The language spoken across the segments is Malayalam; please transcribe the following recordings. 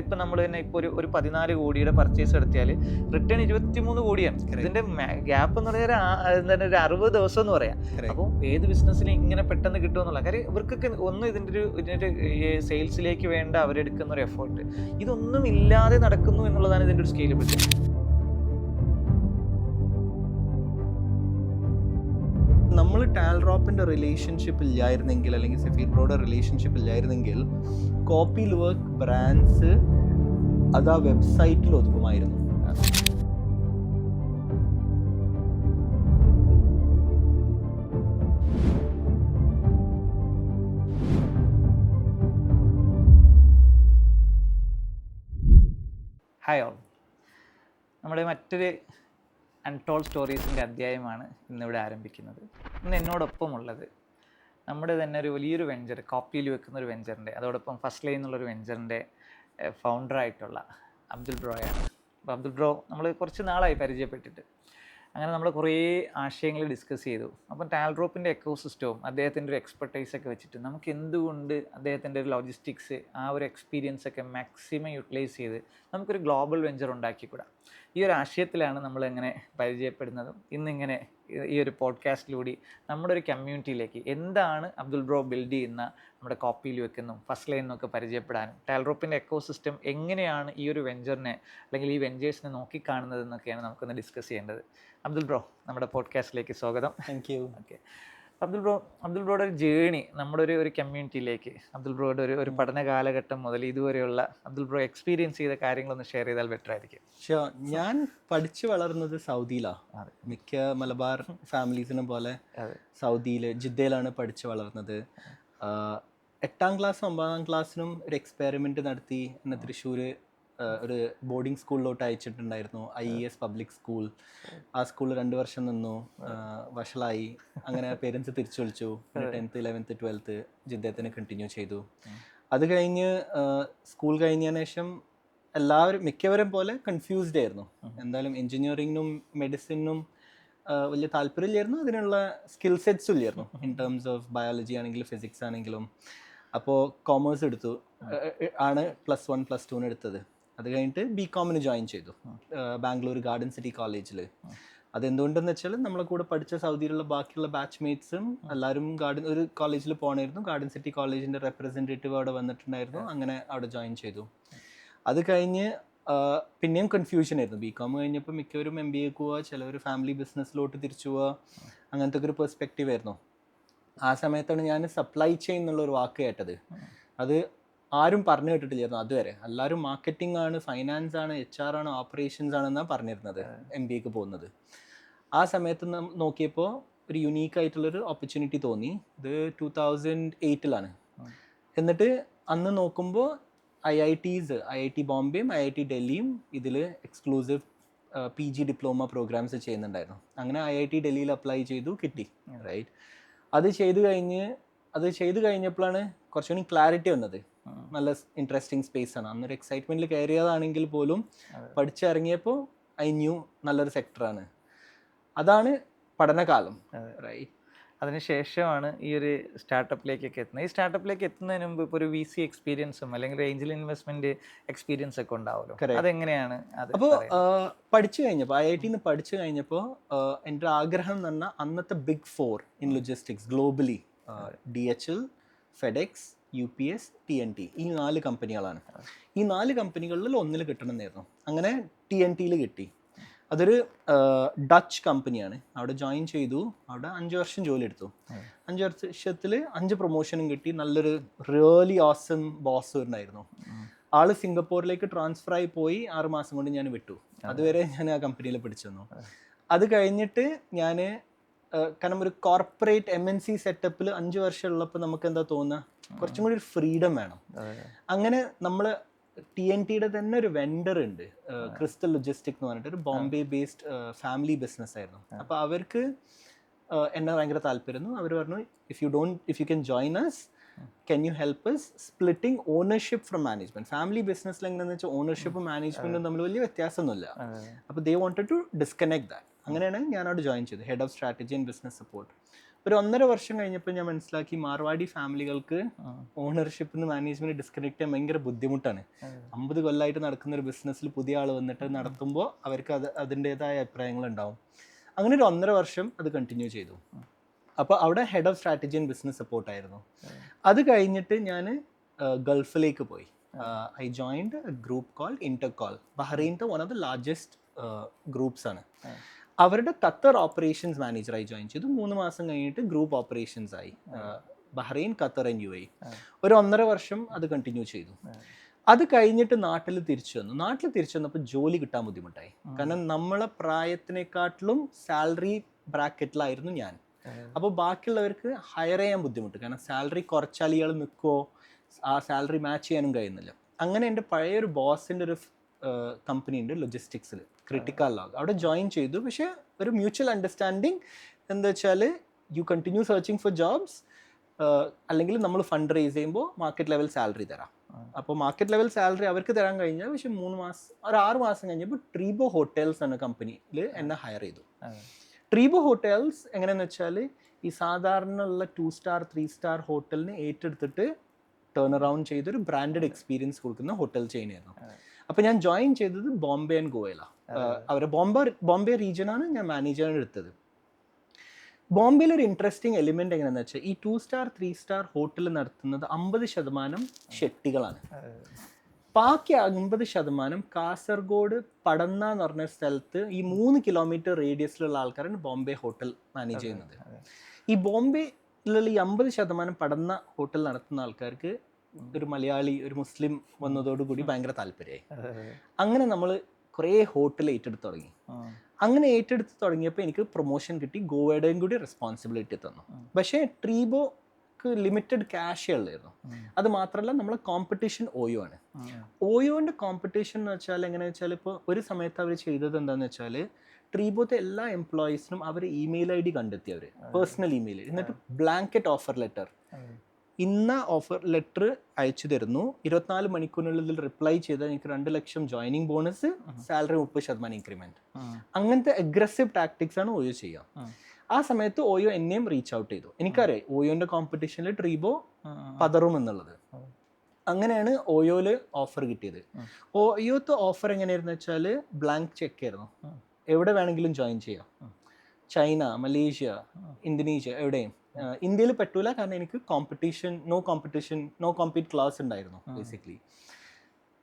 ഇപ്പം നമ്മൾ തന്നെ ഇപ്പോൾ ഒരു 14 കോടിയുടെ പർച്ചേസ് നടത്തിയാൽ റിട്ടേൺ 23 കോടിയാണ്. ഇതിന്റെ ഗ്യാപ്പ് എന്ന് പറഞ്ഞാൽ എന്താണ് ഒരു 60 ദിവസം എന്ന് പറയാം. അപ്പോൾ ഏത് ബിസിനസ്സിലും ഇങ്ങനെ പെട്ടെന്ന് കിട്ടുമെന്നുള്ള കാര്യം ഇവർക്കൊക്കെ ഒന്ന് ഇതിൻ്റെ സെയിൽസിലേക്ക് വേണ്ട അവരെടുക്കുന്ന ഒരു എഫേർട്ട് ഇതൊന്നും ഇല്ലാതെ നടക്കുന്നു എന്നുള്ളതാണ് ഇതിൻ്റെ ഒരു സ്കെയിലബിലിറ്റി. നമ്മൾ ടാൽറോപ്പിൻ്റെ റിലേഷൻഷിപ്പ് ഇല്ലായിരുന്നെങ്കിൽ, അല്ലെങ്കിൽ സഫീർ ബ്രോയുടെ റിലേഷൻഷിപ്പ് ഇല്ലായിരുന്നെങ്കിൽ, കോപ്പി വർക്ക് ബ്രാൻഡ്സ് അത് ആ വെബ്സൈറ്റിൽ ഒതുക്കുമായിരുന്നു. ഹായ് ഓൾ, നമ്മുടെ മറ്റൊരു അൺടോൾഡ് സ്റ്റോറീസിൻ്റെ അധ്യായമാണ് ഇന്നിവിടെ ആരംഭിക്കുന്നത്. ഇന്ന് എന്നോടൊപ്പമുള്ളത് നമ്മുടെ തന്നെ ഒരു വലിയൊരു വെഞ്ചർ, കോപ്പിയിൽ വെക്കുന്ന ഒരു വെഞ്ചറിൻ്റെ, അതോടൊപ്പം ഫസ്റ്റ് ലൈൻ എന്നുള്ളൊരു വെഞ്ചറിൻ്റെ ഫൗണ്ടറായിട്ടുള്ള അബ്ദുൽ ബ്രോയാണ്. അപ്പോൾ അബ്ദുൽ ബ്രോ നമ്മൾ കുറച്ച് നാളായി പരിചയപ്പെട്ടിട്ട്, അങ്ങനെ നമ്മൾ കുറേ ആശയങ്ങൾ ഡിസ്കസ് ചെയ്തു. അപ്പം ടാൽറോപ്പിൻ്റെ എക്കോസിസ്റ്റവും അദ്ദേഹത്തിൻ്റെ ഒരു എക്സ്പെർട്ടൈസൊക്കെ വെച്ചിട്ട് നമുക്ക് എന്തുകൊണ്ട് അദ്ദേഹത്തിൻ്റെ ഒരു ലോജിസ്റ്റിക്സ് ആ ഒരു എക്സ്പീരിയൻസ് ഒക്കെ മാക്സിമം യൂട്ടിലൈസ് ചെയ്ത് നമുക്കൊരു ഗ്ലോബൽ വെഞ്ചർ ഉണ്ടാക്കിക്കൂടാ. ഈ ഒരു ആശയത്തിലാണ് നമ്മളെങ്ങനെ പരിചയപ്പെടുന്നതും ഇന്നിങ്ങനെ ഈ ഒരു പോഡ്കാസ്റ്റിലൂടെ നമ്മുടെ ഒരു കമ്മ്യൂണിറ്റിയിലേക്ക് എന്താണ് അബ്ദുൽ ബ്രോ ബിൽഡ് ചെയ്യുന്ന നമ്മുടെ കോപ്പിയിൽ വെക്കുന്നതും ഫസ്റ്റ് ലൈൻ എന്നൊക്കെ പരിചയപ്പെടാനും ടാൽറോപ്പിൻ്റെ എക്കോസിസ്റ്റം എങ്ങനെയാണ് ഈ ഒരു വെഞ്ചറിനെ അല്ലെങ്കിൽ ഈ വെഞ്ചേഴ്സിനെ നോക്കിക്കാണുന്നത് എന്നൊക്കെയാണ് നമുക്കൊന്ന് ഡിസ്കസ് ചെയ്യേണ്ടത്. അബ്ദുൽ ബ്രോ, നമ്മുടെ പോഡ്കാസ്റ്റിലേക്ക് സ്വാഗതം. Thank you. ഓക്കെ, അബ്ദുൽ ബ്രോയുടെ ഒരു ജേണി നമ്മുടെ ഒരു കമ്മ്യൂണിറ്റിയിലേക്ക്, അബ്ദുൽ ബ്രോയുടെ ഒരു പഠന കാലഘട്ടം മുതൽ ഇതുവരെയുള്ള അബ്ദുൽ ബ്രോ എക്സ്പീരിയൻസ് ചെയ്ത കാര്യങ്ങളൊന്ന് ഷെയർ ചെയ്താൽ ബെറ്റർ ആയിരിക്കും. ഞാൻ പഠിച്ചു വളർന്നത് സൗദിയിലാണ്. മിക്ക മലബാർ ഫാമിലീസിനെ പോലെ സൗദിയിൽ ജിദ്ദയിലാണ് പഠിച്ചു വളർന്നത്. 8ാം ക്ലാസ്സും 9ാം ക്ലാസ്സിനും ഒരു എക്സ്പെരിമെൻറ്റ് നടത്തി എന്നെ തൃശ്ശൂർ ഒരു ബോർഡിംഗ് സ്കൂളിലോട്ട് അയച്ചിട്ടുണ്ടായിരുന്നു. IES public school. ആ സ്കൂളിൽ 2 വർഷം നിന്നു, വഷളായി. അങ്ങനെ പേരൻസ് തിരിച്ചു വിളിച്ചു. 10th 11th 12th ജിദ്ദയിൽ തന്നെ കണ്ടിന്യൂ ചെയ്തു. അത് കഴിഞ്ഞ് സ്കൂൾ കഴിഞ്ഞതിന് ശേഷം മിക്കവരും പോലെ കൺഫ്യൂസ്ഡ് ആയിരുന്നു. എന്തായാലും എൻജിനീയറിങ്ങിനും മെഡിസിനും വലിയ താല്പര്യമില്ലായിരുന്നു, അതിനുള്ള സ്കിൽ സെറ്റ്സും ഇല്ലായിരുന്നു ഇൻ ടേംസ് ഓഫ് ബയോളജി ആണെങ്കിലും ഫിസിക്സ് ആണെങ്കിലും. അപ്പോൾ കോമേഴ്സ് എടുത്തു ആണ് +1 +2 എടുത്തത്. അത് കഴിഞ്ഞിട്ട് BCom ജോയിൻ ചെയ്തു ബാംഗ്ലൂർ ഗാർഡൻ സിറ്റി കോളേജിൽ. അതെന്തുകൊണ്ടെന്ന് വെച്ചാൽ നമ്മളെ കൂടെ പഠിച്ച സൗദിയിലുള്ള ബാക്കിയുള്ള ബാച്ച്മേറ്റ്സും എല്ലാവരും ഒരു കോളേജിൽ പോകണമായിരുന്നു. ഗാർഡൻ സിറ്റി കോളേജിൻ്റെ റെപ്രസെൻറ്റേറ്റീവ് അവിടെ വന്നിട്ടുണ്ടായിരുന്നു. അങ്ങനെ അവിടെ ജോയിൻ ചെയ്തു. അത് കഴിഞ്ഞ് പിന്നെയും കൺഫ്യൂഷൻ ആയിരുന്നു. BCom കഴിഞ്ഞപ്പോൾ മിക്കവരും MBA പോവുക, ചിലവർ ഫാമിലി ബിസിനസ്സിലോട്ട് തിരിച്ചു പോവുക, അങ്ങനത്തെ ഒരു പെർസ്പെക്റ്റീവ് ആയിരുന്നു. ആ സമയത്താണ് ഞാൻ സപ്ലൈ ചെയിൻ എന്നുള്ളൊരു വാക്ക് കേട്ടത്. അത് ആരും പറഞ്ഞു കേട്ടിട്ടില്ലായിരുന്നു അതുവരെ. എല്ലാവരും മാർക്കറ്റിംഗ് ആണ്, ഫൈനാൻസ് ആണ്, HR ആണ്, ഓപ്പറേഷൻസ് ആണെന്നാണ് പറഞ്ഞിരുന്നത് MBAക്ക് പോകുന്നത്. ആ സമയത്ത് നോക്കിയപ്പോൾ ഒരു യുണീക്കായിട്ടുള്ളൊരു ഓപ്പർച്യൂണിറ്റി തോന്നി. ഇത് 2008 എന്നിട്ട് അന്ന് നോക്കുമ്പോൾ IIT ബോംബെയും IIT ഡൽഹിയും ഇതിൽ എക്സ്ക്ലൂസീവ് PG ഡിപ്ലോമ പ്രോഗ്രാംസ് ചെയ്യുന്നുണ്ടായിരുന്നു. അങ്ങനെ IIT ഡൽഹിയിൽ അപ്ലൈ ചെയ്തു, കിട്ടി. റൈറ്റ്. അത് ചെയ്ത് കഴിഞ്ഞപ്പോഴാണ് കുറച്ചുകൂടി ക്ലാരിറ്റി വന്നത്. നല്ല ഇൻട്രസ്റ്റിംഗ് സ്പേസ് ആണ്. അന്നൊരു എക്സൈറ്റ്മെൻറ്റിൽ കയറിയതാണെങ്കിൽ പോലും പഠിച്ചിറങ്ങിയപ്പോൾ നല്ലൊരു സെക്ടറാണ്. അതാണ് പഠനകാലം. റൈറ്റ്. അതിനുശേഷമാണ് ഈ ഒരു സ്റ്റാർട്ടപ്പിലേക്കൊക്കെ എത്തുന്നത്. ഈ സ്റ്റാർട്ടപ്പിലേക്ക് എത്തുന്നതിന് മുമ്പ് ഇപ്പോൾ ഒരു VC എക്സ്പീരിയൻസും അല്ലെങ്കിൽ ഏഞ്ചൽ ഇൻവെസ്റ്റ്മെന്റ് എക്സ്പീരിയൻസ് ഒക്കെ ഉണ്ടാവുമല്ലോ, അതെങ്ങനെയാണ്? അപ്പോൾ പഠിച്ചു കഴിഞ്ഞപ്പോൾ IIT പഠിച്ചു കഴിഞ്ഞപ്പോൾ എൻ്റെ ആഗ്രഹം എന്ന് പറഞ്ഞാൽ അന്നത്തെ Big 4 in logistics globally DHL, FedEx, UPS, TNT, ഈ 4 കമ്പനികളാണ്. ഈ 4 കമ്പനികളിൽ ഒന്നിൽ കിട്ടണമെന്നായിരുന്നു. അങ്ങനെ TNTയിൽ കിട്ടി. അതൊരു ഡച്ച് കമ്പനിയാണ്. അവിടെ ജോയിൻ ചെയ്തു. അവിടെ 5 വർഷം ജോലി എടുത്തു. 5 വർഷത്തിൽ 5 പ്രൊമോഷനും കിട്ടി. നല്ലൊരു റിയലി ഓസം ബോസ് ഉണ്ടായിരുന്നു. ആള് സിംഗപ്പൂരിലേക്ക് ട്രാൻസ്ഫർ ആയി പോയി. 6 മാസം കൊണ്ട് ഞാൻ വിട്ടു. അതുവരെ ഞാൻ ആ കമ്പനിയിൽ പിടിച്ചു വന്നു. അത് കഴിഞ്ഞിട്ട് ഞാൻ കാരണം ഒരു കോർപ്പറേറ്റ് MNC സെറ്റപ്പിൽ 5 വർഷം ഉള്ളപ്പോൾ നമുക്ക് എന്താ തോന്നുക, കുറച്ചും കൂടി ഒരു ഫ്രീഡം വേണം. അങ്ങനെ നമ്മൾ TNTയുടെ തന്നെ ഒരു വെൻഡർ ഉണ്ട്, ക്രിസ്റ്റൽ ലോജിസ്റ്റിക് എന്ന് പറഞ്ഞിട്ട്, ഒരു ബോംബെ ബേസ്ഡ് ഫാമിലി ബിസിനസ് ആയിരുന്നു. അപ്പോൾ അവർക്ക് എന്നെ ഭയങ്കര താല്പര്യമായിരുന്നു. അവർ പറഞ്ഞു, if you can join us, can you help us splitting ownership from management? Family ബിസിനസ്സിൽ എങ്ങനെയാണെന്ന് വെച്ചാൽ ഓണർഷിപ്പും മാനേജ്മെൻറ്റും തമ്മിൽ വലിയ വ്യത്യാസമൊന്നുമില്ല. അപ്പോൾ ദേ wanted to disconnect that. അങ്ങനെയാണ് ഞാൻ അവിടെ ജോയിൻ ചെയ്തത്, head of strategy and business support. ഒരു 1.5 വർഷം കഴിഞ്ഞപ്പോൾ ഞാൻ മനസ്സിലാക്കി മാർവാടി ഫാമിലികൾക്ക് ഓണർഷിപ്പിൽ നിന്ന് മാനേജ്മെന്റ് ഡിസ്കണക്ട് ചെയ്യാൻ ഭയങ്കര ബുദ്ധിമുട്ടാണ്. 50 കൊല്ലമായിട്ട് നടക്കുന്ന ഒരു ബിസിനസ്സിൽ പുതിയ ആൾ വന്നിട്ട് നടത്തുമ്പോൾ അവർക്ക് അതിൻ്റെതായ അഭിപ്രായങ്ങൾ ഉണ്ടാവും. അങ്ങനെ ഒരു 1.5 വർഷം അത് കണ്ടിന്യൂ ചെയ്തു. അപ്പോൾ അവിടെ head of strategy and business സപ്പോർട്ടായിരുന്നു. അത് കഴിഞ്ഞിട്ട് ഞാൻ ഗൾഫിലേക്ക് പോയി. I joined a group called Intercol. ബഹ്റൈനത്തെ one of the largest groups ആണ്. അവരുടെ ഖത്തർ ഓപ്പറേഷൻസ് മാനേജറായി ജോയിൻ ചെയ്തു. 3 മാസം കഴിഞ്ഞിട്ട് ഗ്രൂപ്പ് ഓപ്പറേഷൻസ് ആയി. Bahrain, Qatar and UAE. ഒരു 1.5 വർഷം അത് കണ്ടിന്യൂ ചെയ്തു. അത് കഴിഞ്ഞിട്ട് നാട്ടിൽ തിരിച്ചു വന്നു. നാട്ടിൽ തിരിച്ചു വന്നപ്പോൾ ജോലി കിട്ടാൻ ബുദ്ധിമുട്ടായി. കാരണം നമ്മളെ പ്രായത്തിനെക്കാട്ടിലും സാലറി ബ്രാക്കറ്റിലായിരുന്നു ഞാൻ. അപ്പോൾ ബാക്കിയുള്ളവർക്ക് ഹയർ ചെയ്യാൻ ബുദ്ധിമുട്ട്. കാരണം സാലറി കുറച്ചാൽ ഇയാൾ നിൽക്കുമോ, ആ സാലറി മാച്ച് ചെയ്യാനും കഴിയുന്നില്ല. അങ്ങനെ എൻ്റെ പഴയൊരു ബോസിൻ്റെ ഒരു കമ്പനി ഉണ്ട് ലോജിസ്റ്റിക്സിൽ, ക്രിട്ടിക്കൽ ലോഗ്. അവിടെ ജോയിൻ ചെയ്തു. പക്ഷേ ഒരു മ്യൂച്വൽ അണ്ടർസ്റ്റാൻഡിങ് എന്താ വെച്ചാൽ you continue searching for jobs, അല്ലെങ്കിൽ നമ്മൾ ഫണ്ട് റേസ് ചെയ്യുമ്പോൾ മാർക്കറ്റ് ലെവൽ സാലറി തരാം. അപ്പോൾ മാർക്കറ്റ് ലെവൽ സാലറി അവർക്ക് തരാൻ കഴിഞ്ഞാൽ പക്ഷേ 3 മാസം ഒരു 6 മാസം കഴിഞ്ഞപ്പോൾ ട്രീബോ ഹോട്ടൽസ് എന്ന കമ്പനിയിൽ എന്നെ ഹയർ ചെയ്തു. ട്രീബോ ഹോട്ടൽസ് എങ്ങനെയാണെന്ന് വെച്ചാൽ ഈ സാധാരണ ഉള്ള 2 സ്റ്റാർ 3 സ്റ്റാർ ഹോട്ടലിനെ ഏറ്റെടുത്തിട്ട് ടേൺ അറൗണ്ട് ചെയ്തൊരു ബ്രാൻഡഡ് എക്സ്പീരിയൻസ് കൊടുക്കുന്ന ഹോട്ടൽ ചെയിൻ ആയിരുന്നു. അപ്പോൾ ഞാൻ ജോയിൻ ചെയ്തത് ബോംബെ ആൻഡ് ഗോവയിലാണ്. അവരെ ബോംബെ റീജിയനാണ് ഞാൻ മാനേജർ എടുത്തത്. ബോംബെയിൽ ഒരു ഇൻട്രസ്റ്റിംഗ് എലിമെന്റ് എങ്ങനെയാണെന്ന് വെച്ചാൽ ഈ 2 സ്റ്റാർ 3 സ്റ്റാർ ഹോട്ടൽ നടത്തുന്നത് 50% ഷെട്ടികളാണ്. ബാക്കി 50% കാസർഗോഡ് പടന്ന എന്ന് പറഞ്ഞ സ്ഥലത്ത് ഈ 3 കിലോമീറ്റർ റേഡിയസിലുള്ള ആൾക്കാരാണ് ബോംബെ ഹോട്ടൽ മാനേജ് ചെയ്യുന്നത്. ഈ ബോംബെയിലുള്ള ഈ 50% പടന്ന ഹോട്ടൽ നടത്തുന്ന ആൾക്കാർക്ക് ഒരു മലയാളി, ഒരു മുസ്ലിം വന്നതോടുകൂടി ഭയങ്കര താല്പര്യമായി. അങ്ങനെ നമ്മൾ കുറേ ഹോട്ടൽ ഏറ്റെടുത്ത് തുടങ്ങി. അങ്ങനെ ഏറ്റെടുത്ത് തുടങ്ങിയപ്പോൾ എനിക്ക് പ്രൊമോഷൻ കിട്ടി. ഗോവയുടെയും കൂടി റെസ്പോൺസിബിലിറ്റി തന്നു. പക്ഷേ ട്രീബോക്ക് ലിമിറ്റഡ് ക്യാഷേ ഉള്ളായിരുന്നു. അത് മാത്രമല്ല നമ്മളെ കോമ്പറ്റീഷൻ ഓയോ ആണ്. ഓയോൻ്റെ കോമ്പറ്റീഷൻ എന്ന് വെച്ചാൽ എങ്ങനെയാണെന്ന് വെച്ചാൽ ഇപ്പോൾ ഒരു സമയത്ത് അവർ ചെയ്തത് എന്താണെന്ന് വെച്ചാൽ ട്രീബോത്തെ എല്ലാ എംപ്ലോയീസിനും അവർ ഇമെയിൽ ID കണ്ടെത്തി, അവർ പേഴ്സണൽ ഇമെയിൽ, എന്നിട്ട് ബ്ലാങ്കറ്റ് ഓഫർ ലെറ്റർ, ഇന്ന ഓഫർ ലെറ്റർ അയച്ചു തരുന്നു, 24 മണിക്കൂറിനുള്ളിൽ റിപ്ലൈ ചെയ്താൽ എനിക്ക് 2 ലക്ഷം ജോയിനിങ് ബോണസ്, സാലറി 30% ഇൻക്രിമെന്റ്. അങ്ങനത്തെ അഗ്രസീവ് ടാക്ടിക്സ് ആണ് ഓയോ ചെയ്യുക. ആ സമയത്ത് ഓയോ എന്നെയും റീച്ച് ഔട്ട് ചെയ്തു. എനിക്കറിയാം ഓയോന്റെ കോമ്പറ്റീഷനിൽ ട്രീബോ പതറും എന്നുള്ളത്. അങ്ങനെയാണ് ഓയോയില് ഓഫർ കിട്ടിയത്. ഓയോത്തെ ഓഫർ എങ്ങനെയായിരുന്നു വെച്ചാൽ ബ്ലാങ്ക് ചെക്ക് ആയിരുന്നു. എവിടെ വേണമെങ്കിലും ജോയിൻ ചെയ്യാം. ചൈന, മലേഷ്യ, ഇന്തോനേഷ്യ, എവിടെയും. ഇന്ത്യയിൽ പറ്റൂല, കാരണം എനിക്ക് നോ കോമ്പീറ്റ് ക്ലാസ് ഉണ്ടായിരുന്നു ബേസിക്കലി.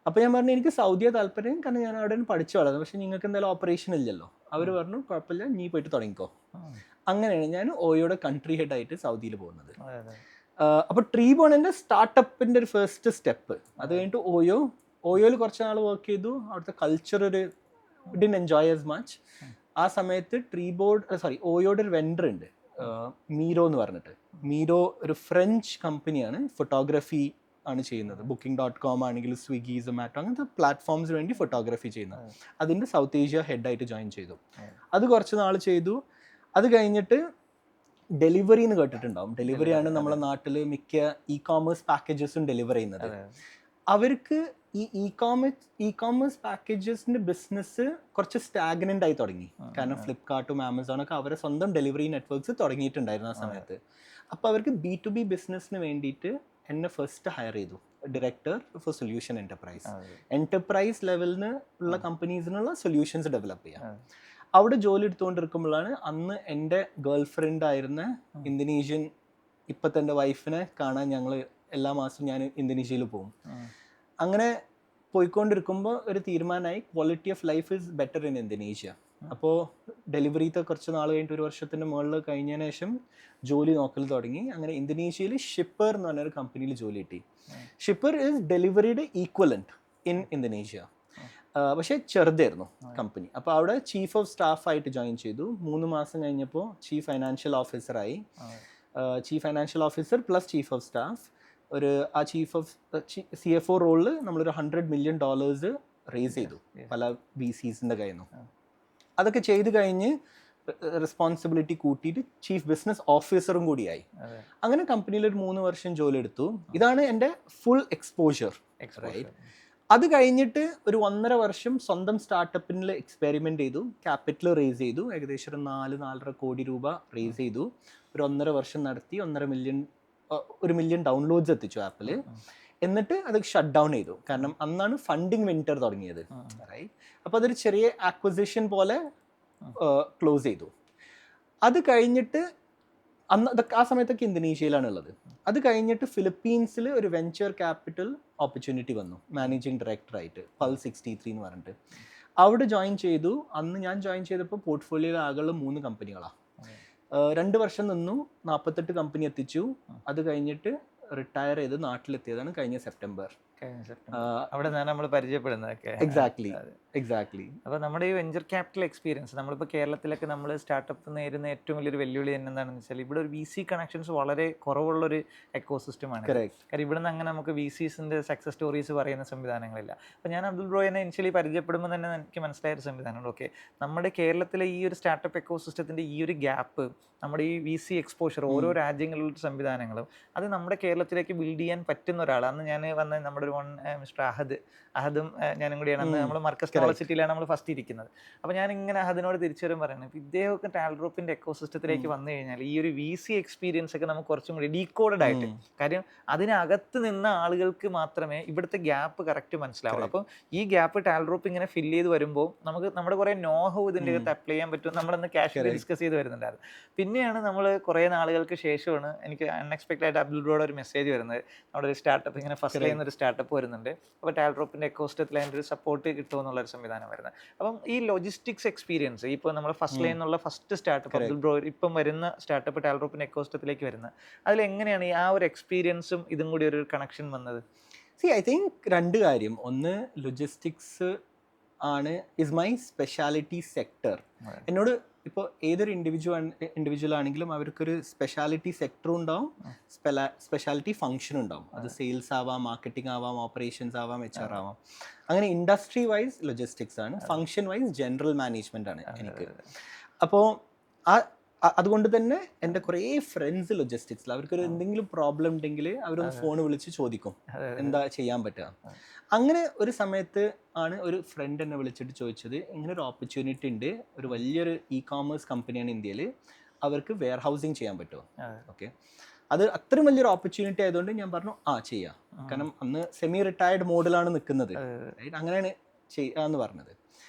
അപ്പോൾ ഞാൻ പറഞ്ഞു എനിക്ക് സൗദിയെ താല്പര്യം, കാരണം ഞാൻ അവിടെ നിന്ന് പഠിച്ചു വളർന്നു. പക്ഷേ നിങ്ങൾക്ക് എന്തായാലും ഓപ്പറേഷൻ ഇല്ലല്ലോ. അവർ പറഞ്ഞു കുഴപ്പമില്ല, നീ പോയിട്ട് തുടങ്ങിക്കോ. അങ്ങനെയാണ് ഞാൻ ഓയോയുടെ കൺട്രി ഹെഡ് ആയിട്ട് സൗദിയിൽ പോകുന്നത്. അപ്പോൾ ട്രീബോണിൻ്റെ സ്റ്റാർട്ടപ്പിൻ്റെ ഒരു ഫസ്റ്റ് സ്റ്റെപ്പ്. അത് കഴിഞ്ഞിട്ട് ഓയോയിൽ കുറച്ച് നാൾ വർക്ക് ചെയ്തു. അവിടുത്തെ culture didn't enjoy as much. ആ സമയത്ത് ഓയോയുടെ ഒരു വെൻഡർ ഉണ്ട്, മീരോ എന്ന് പറഞ്ഞിട്ട്. മീരോ ഒരു ഫ്രഞ്ച് കമ്പനിയാണ്, ഫോട്ടോഗ്രാഫി ആണ് ചെയ്യുന്നത്. Booking.com ആണെങ്കിൽ സ്വിഗ്ഗി, സൊമാറ്റോ അങ്ങനത്തെ പ്ലാറ്റ്ഫോംസിന് വേണ്ടി ഫോട്ടോഗ്രാഫി ചെയ്യുന്നത്. അതിൻ്റെ സൗത്ത് ഏഷ്യ ഹെഡായിട്ട് ജോയിൻ ചെയ്തു. അത് കുറച്ച് നാൾ ചെയ്തു. അത് കഴിഞ്ഞിട്ട് ഡെലിവറി എന്ന് കേട്ടിട്ടുണ്ടാവും. ഡെലിവറിയാണ് നമ്മളെ നാട്ടിൽ മിക്ക ഇ-കോമേഴ്സ് പാക്കേജസും ഡെലിവർ ചെയ്യുന്നത്. അവർക്ക് ഈ ഇ-കോമേഴ്സ് പാക്കേജസിൻ്റെ ബിസിനസ് കുറച്ച് സ്റ്റാഗ്നൻ്റ് ആയി തുടങ്ങി. കാരണം ഫ്ലിപ്കാർട്ടും ആമസോണൊക്കെ അവരെ സ്വന്തം ഡെലിവറി നെറ്റ്വർക്ക്സ് തുടങ്ങിയിട്ടുണ്ടായിരുന്നു ആ സമയത്ത്. അപ്പോൾ അവർക്ക് B2B ബിസിനസ്സിന് വേണ്ടിയിട്ട് എന്നെ ഫസ്റ്റ് ഹയർ ചെയ്തു, ഡയറക്ടർ ഫോർ സൊല്യൂഷൻ എൻ്റർപ്രൈസ് ലെവലിന് ഉള്ള കമ്പനീസിനുള്ള സൊല്യൂഷൻസ് ഡെവലപ്പ് ചെയ്യാം. അവിടെ ജോലി എടുത്തുകൊണ്ടിരിക്കുമ്പോഴാണ് അന്ന് എൻ്റെ ഗേൾ ഫ്രണ്ട് ആയിരുന്ന ഇന്തോനേഷ്യൻ, ഇപ്പോഴത്തെ എൻ്റെ വൈഫിനെ കാണാൻ ഞങ്ങൾ എല്ലാ മാസവും ഞാൻ ഇന്തോനേഷ്യയിൽ പോകും. അങ്ങനെ പോയിക്കൊണ്ടിരിക്കുമ്പോൾ ഒരു തീരുമാനമായി, quality of life is better in Indonesia. അപ്പോൾ ഡെലിവറിത്തെ കുറച്ച് നാൾ കഴിഞ്ഞിട്ട് 1 വർഷത്തിൻ്റെ മുകളിൽ കഴിഞ്ഞതിന് ശേഷം ജോലി നോക്കൽ തുടങ്ങി. അങ്ങനെ ഇന്തോനേഷ്യയിൽ ഷിപ്പർ എന്ന് പറഞ്ഞൊരു കമ്പനിയിൽ ജോലി കിട്ടി. ഷിപ്പർ ഈസ് ഡെലിവറിയുടെ ഈക്വലൻറ്റ് ഇൻ ഇന്തോനേഷ്യ. പക്ഷേ ചെറുതായിരുന്നു കമ്പനി. അപ്പോൾ അവിടെ ചീഫ് ഓഫ് സ്റ്റാഫ് ആയിട്ട് ജോയിൻ ചെയ്തു. 3 മാസം കഴിഞ്ഞപ്പോൾ ചീഫ് ഫൈനാൻഷ്യൽ ഓഫീസറായി. Chief financial officer plus chief of staff. ആ CFO റോളിൽ നമ്മളൊരു $100 million റേസ് ചെയ്തു പല VCസിൻ്റെ കയ്യിൽ നിന്നും. അതൊക്കെ ചെയ്ത് കഴിഞ്ഞ് റെസ്പോൺസിബിലിറ്റി കൂട്ടിയിട്ട് ചീഫ് ബിസിനസ് ഓഫീസറും കൂടിയായി. അങ്ങനെ കമ്പനിയിൽ ഒരു 3 വർഷം ജോലി എടുത്തു. ഇതാണ് എൻ്റെ ഫുൾ എക്സ്പോഷർ, റൈറ്റ്? അത് കഴിഞ്ഞിട്ട് ഒരു 1.5 വർഷം സ്വന്തം സ്റ്റാർട്ടപ്പിൽ എക്സ്പെരിമെൻ്റ് ചെയ്തു, ക്യാപിറ്റൽ റേസ് ചെയ്തു, ഏകദേശം ഒരു 4-4.5 കോടി രൂപ റേസ് ചെയ്തു, ഒരു 1.5 വർഷം നടത്തി 1.5 മില്യൺ 1 മില്യൺ ഡൗൺലോഡ്സ് എത്തിച്ചു ആപ്പിൽ. എന്നിട്ട് അത് ഷട്ട് ഡൗൺ ചെയ്തു, കാരണം അന്നാണ് ഫണ്ടിങ് വിന്റർ തുടങ്ങിയത്, റൈറ്റ്? അപ്പോൾ അതൊരു ചെറിയ ആക്വിസിഷൻ പോലെ ക്ലോസ് ചെയ്തു. അത് കഴിഞ്ഞിട്ട് ആ സമയത്തൊക്കെ ഇന്തോനേഷ്യയിലാണ് ഉള്ളത്. അത് കഴിഞ്ഞിട്ട് ഫിലിപ്പീൻസിൽ ഒരു വെഞ്ചർ ക്യാപിറ്റൽ ഓപ്പർച്യൂണിറ്റി വന്നു, മാനേജിങ് ഡയറക്ടറായിട്ട്, പൾസ് 63 എന്ന് പറഞ്ഞിട്ട്. അവിടെ ജോയിൻ ചെയ്തു. അന്ന് ഞാൻ ജോയിൻ ചെയ്തപ്പോൾ പോർട്ട്ഫോളിയോയിൽ ആകെയുള്ള 3 കമ്പനികളാണ്. 2 വർഷം നിന്നു, 48 കമ്പനി എത്തിച്ചു. അത് കഴിഞ്ഞിട്ട് റിട്ടയർ ചെയ്ത് നാട്ടിലെത്തിയതാണ് കഴിഞ്ഞ സെപ്റ്റംബർ. അവിടെ നിന്നാണ് നമ്മൾ പരിചയപ്പെടുന്നതൊക്കെ. എക്സാക്ട്ലി. അപ്പോൾ നമ്മുടെ ഈ വെഞ്ചർ ക്യാപിറ്റൽ എക്സ്പീരിയൻസ്, നമ്മളിപ്പോൾ കേരളത്തിലൊക്കെ നമ്മൾ സ്റ്റാർട്ടപ്പ് നേരിടുന്ന ഏറ്റവും വലിയൊരു വെല്ലുവിളി എന്താണെന്ന് വെച്ചാൽ ഇവിടെ ഒരു VC കണക്ഷൻസ് വളരെ കുറവുള്ളൊരു എക്കോസിസ്റ്റമാണ്. കാരണം ഇവിടെ നിന്ന് അങ്ങനെ നമുക്ക് VCസിൻ്റെ സക്സസ് സ്റ്റോറീസ് പറയുന്ന സംവിധാനങ്ങളില്ല. അപ്പോൾ ഞാൻ അബ്ദുൾ ബ്രോയിനെ ഇനിഷ്യലി പരിചയപ്പെടുമ്പോൾ തന്നെ എനിക്ക് മനസ്സിലായൊരു സംവിധാനമുണ്ട്. ഓക്കെ, നമ്മുടെ കേരളത്തിലെ ഈ ഒരു സ്റ്റാർട്ടപ്പ് എക്കോസിസ്റ്റത്തിൻ്റെ ഈ ഒരു ഗ്യാപ്പ്, നമ്മുടെ ഈ VC എക്സ്പോഷർ, ഓരോ രാജ്യങ്ങളിലുള്ള സംവിധാനങ്ങളും അത് നമ്മുടെ കേരളത്തിലേക്ക് ബിൽഡ് ചെയ്യാൻ പറ്റുന്ന ഒരാൾ. അന്ന് ഞാൻ വന്ന നമ്മുടെ ഒരു മിസ്റ്റർ അഹദും ഞാനും കൂടിയാണ് അന്ന് നമ്മൾ മർക്കസ് യൂണിവേഴ്സിറ്റിയിലാണ് നമ്മൾ ഫസ്റ്റ് ഇരിക്കുന്നത്. അപ്പോൾ ഞാൻ ഇങ്ങനെ അഹദിനോട് തിരിച്ചു വരും പറയുന്നത്, ഇപ്പോൾ ഇദ്ദേഹമൊക്കെ ടാൽഡ്രോപ്പിൻ്റെ എക്കോസിസ്റ്റത്തിലേക്ക് വന്നു കഴിഞ്ഞാൽ ഈ ഒരു VC എക്സ്പീരിയൻസ് ഒക്കെ നമുക്ക് കുറച്ചും കൂടി ഡീകോഡഡ് ആയിട്ട്, കാര്യം അതിനകത്ത് നിന്ന ആളുകൾക്ക് മാത്രമേ ഇവിടുത്തെ ഗ്യാപ്പ് കറക്റ്റ് മനസ്സിലാവുള്ളൂ. അപ്പം ഈ ഗ്യാപ്പ് ടാൽഡ്രോപ്പ് ഇങ്ങനെ ഫില്ല് ചെയ്ത് വരുമ്പോൾ നമുക്ക് നമ്മുടെ കുറേ നോഹോ ഇതിൻ്റെ അകത്ത് അപ്ലൈ ചെയ്യാൻ പറ്റും. നമ്മളന്ന് ക്യാഷ്വലി ഡിസ്കസ് ചെയ്ത് വരുന്നുണ്ടായിരുന്നു. പിന്നെയാണ് നമ്മൾ കുറേ നാളുകൾക്ക് ശേഷമാണ് എനിക്ക് അൺഎക്സ്പെക്റ്റഡ് ആയിട്ട് അബ്ദുൾ ബ്രോയുടെ ഒരു മെസ്സേജ് വരുന്നത്, നമ്മുടെ ഒരു സ്റ്റാർട്ടപ്പ് ഇങ്ങനെ ഫസ്റ്റ് ചെയ്യുന്ന ഒരു സ്റ്റാർട്ടപ്പ് വരുന്നുണ്ട്, അപ്പോൾ ടാൽഡ്രോപ്പിൻ്റെ എക്കോസിസ്റ്റത്തിൽ അതിൻ്റെ ഒരു സപ്പോർട്ട് കിട്ടുമെന്നുള്ളൊരു സംവിധാനം വരുന്നത്. അപ്പം ഈ ലോജിസ്റ്റിക്സ് എക്സ്പീരിയൻസ്, ഇപ്പോൾ നമ്മൾ ഫസ്റ്റ് ലൈൻ എന്നുള്ള ഫസ്റ്റ് സ്റ്റാർട്ടപ്പ് അബ്ദുൾ ബ്രോ ഇപ്പം വരുന്ന സ്റ്റാർട്ടപ്പ് ടാൽഡ്രോപ്പിൻ്റെ എക്കോസിസ്റ്റത്തിലേക്ക് വരുന്നത്, അതിലെങ്ങനെയാണ് ഈ ആ ഒരു എക്സ്പീരിയൻസും ഇതും കൂടി ഒരു കണക്ഷൻ വന്നത്? ഐ തിങ്ക് 2 കാര്യം. ഒന്ന്, ലോജിസ്റ്റിക്സ് ആണ് മൈ സ്പെഷ്യാലിറ്റി സെക്ടർ. എന്നോട് ഇപ്പോൾ ഏതൊരു ഇൻഡിവിജ്വൽ ആണെങ്കിലും അവർക്കൊരു സ്പെഷ്യാലിറ്റി സെക്ടറും ഉണ്ടാവും, സ്പെഷ്യാലിറ്റി ഫംഗ്ഷൻ ഉണ്ടാവും. അത് സെയിൽസ് ആവാം, മാർക്കറ്റിംഗ് ആവാം, ഓപ്പറേഷൻസ് ആവാം, HR ആവാം. അങ്ങനെ ഇൻഡസ്ട്രി വൈസ് ലോജിസ്റ്റിക്സ് ആണ്, ഫംഗ്ഷൻ വൈസ് ജനറൽ മാനേജ്മെൻ്റ് ആണ് എനിക്ക്. അപ്പോൾ അതുകൊണ്ട് തന്നെ എൻ്റെ കുറേ ഫ്രണ്ട്സ് ലോജിസ്റ്റിക്സിൽ, അവർക്കൊരു എന്തെങ്കിലും പ്രോബ്ലം ഉണ്ടെങ്കിൽ അവരൊന്ന് ഫോൺ വിളിച്ച് ചോദിക്കും എന്താ ചെയ്യാൻ പറ്റുക. അങ്ങനെ ഒരു സമയത്ത് ആണ് ഒരു ഫ്രണ്ട് എന്നെ വിളിച്ചിട്ട് ചോദിച്ചത്, ഇങ്ങനെ ഒരു ഓപ്പർച്യൂണിറ്റി ഉണ്ട്, ഒരു വലിയൊരു ഇ-കോമേഴ്സ് കമ്പനിയാണ് ഇന്ത്യയിൽ, അവർക്ക് വെയർ ഹൗസിങ് ചെയ്യാൻ പറ്റുമോ? ഓക്കെ, അത് അത്രയും വലിയൊരു ഓപ്പർച്യൂണിറ്റി ആയതുകൊണ്ട് ഞാൻ പറഞ്ഞു ചെയ്യാം. കാരണം അന്ന് സെമി റിട്ടയർഡ് മോഡിലാണ് നിൽക്കുന്നത്, അങ്ങനെയാണ് ചെയ്യാന്ന് പറഞ്ഞത്.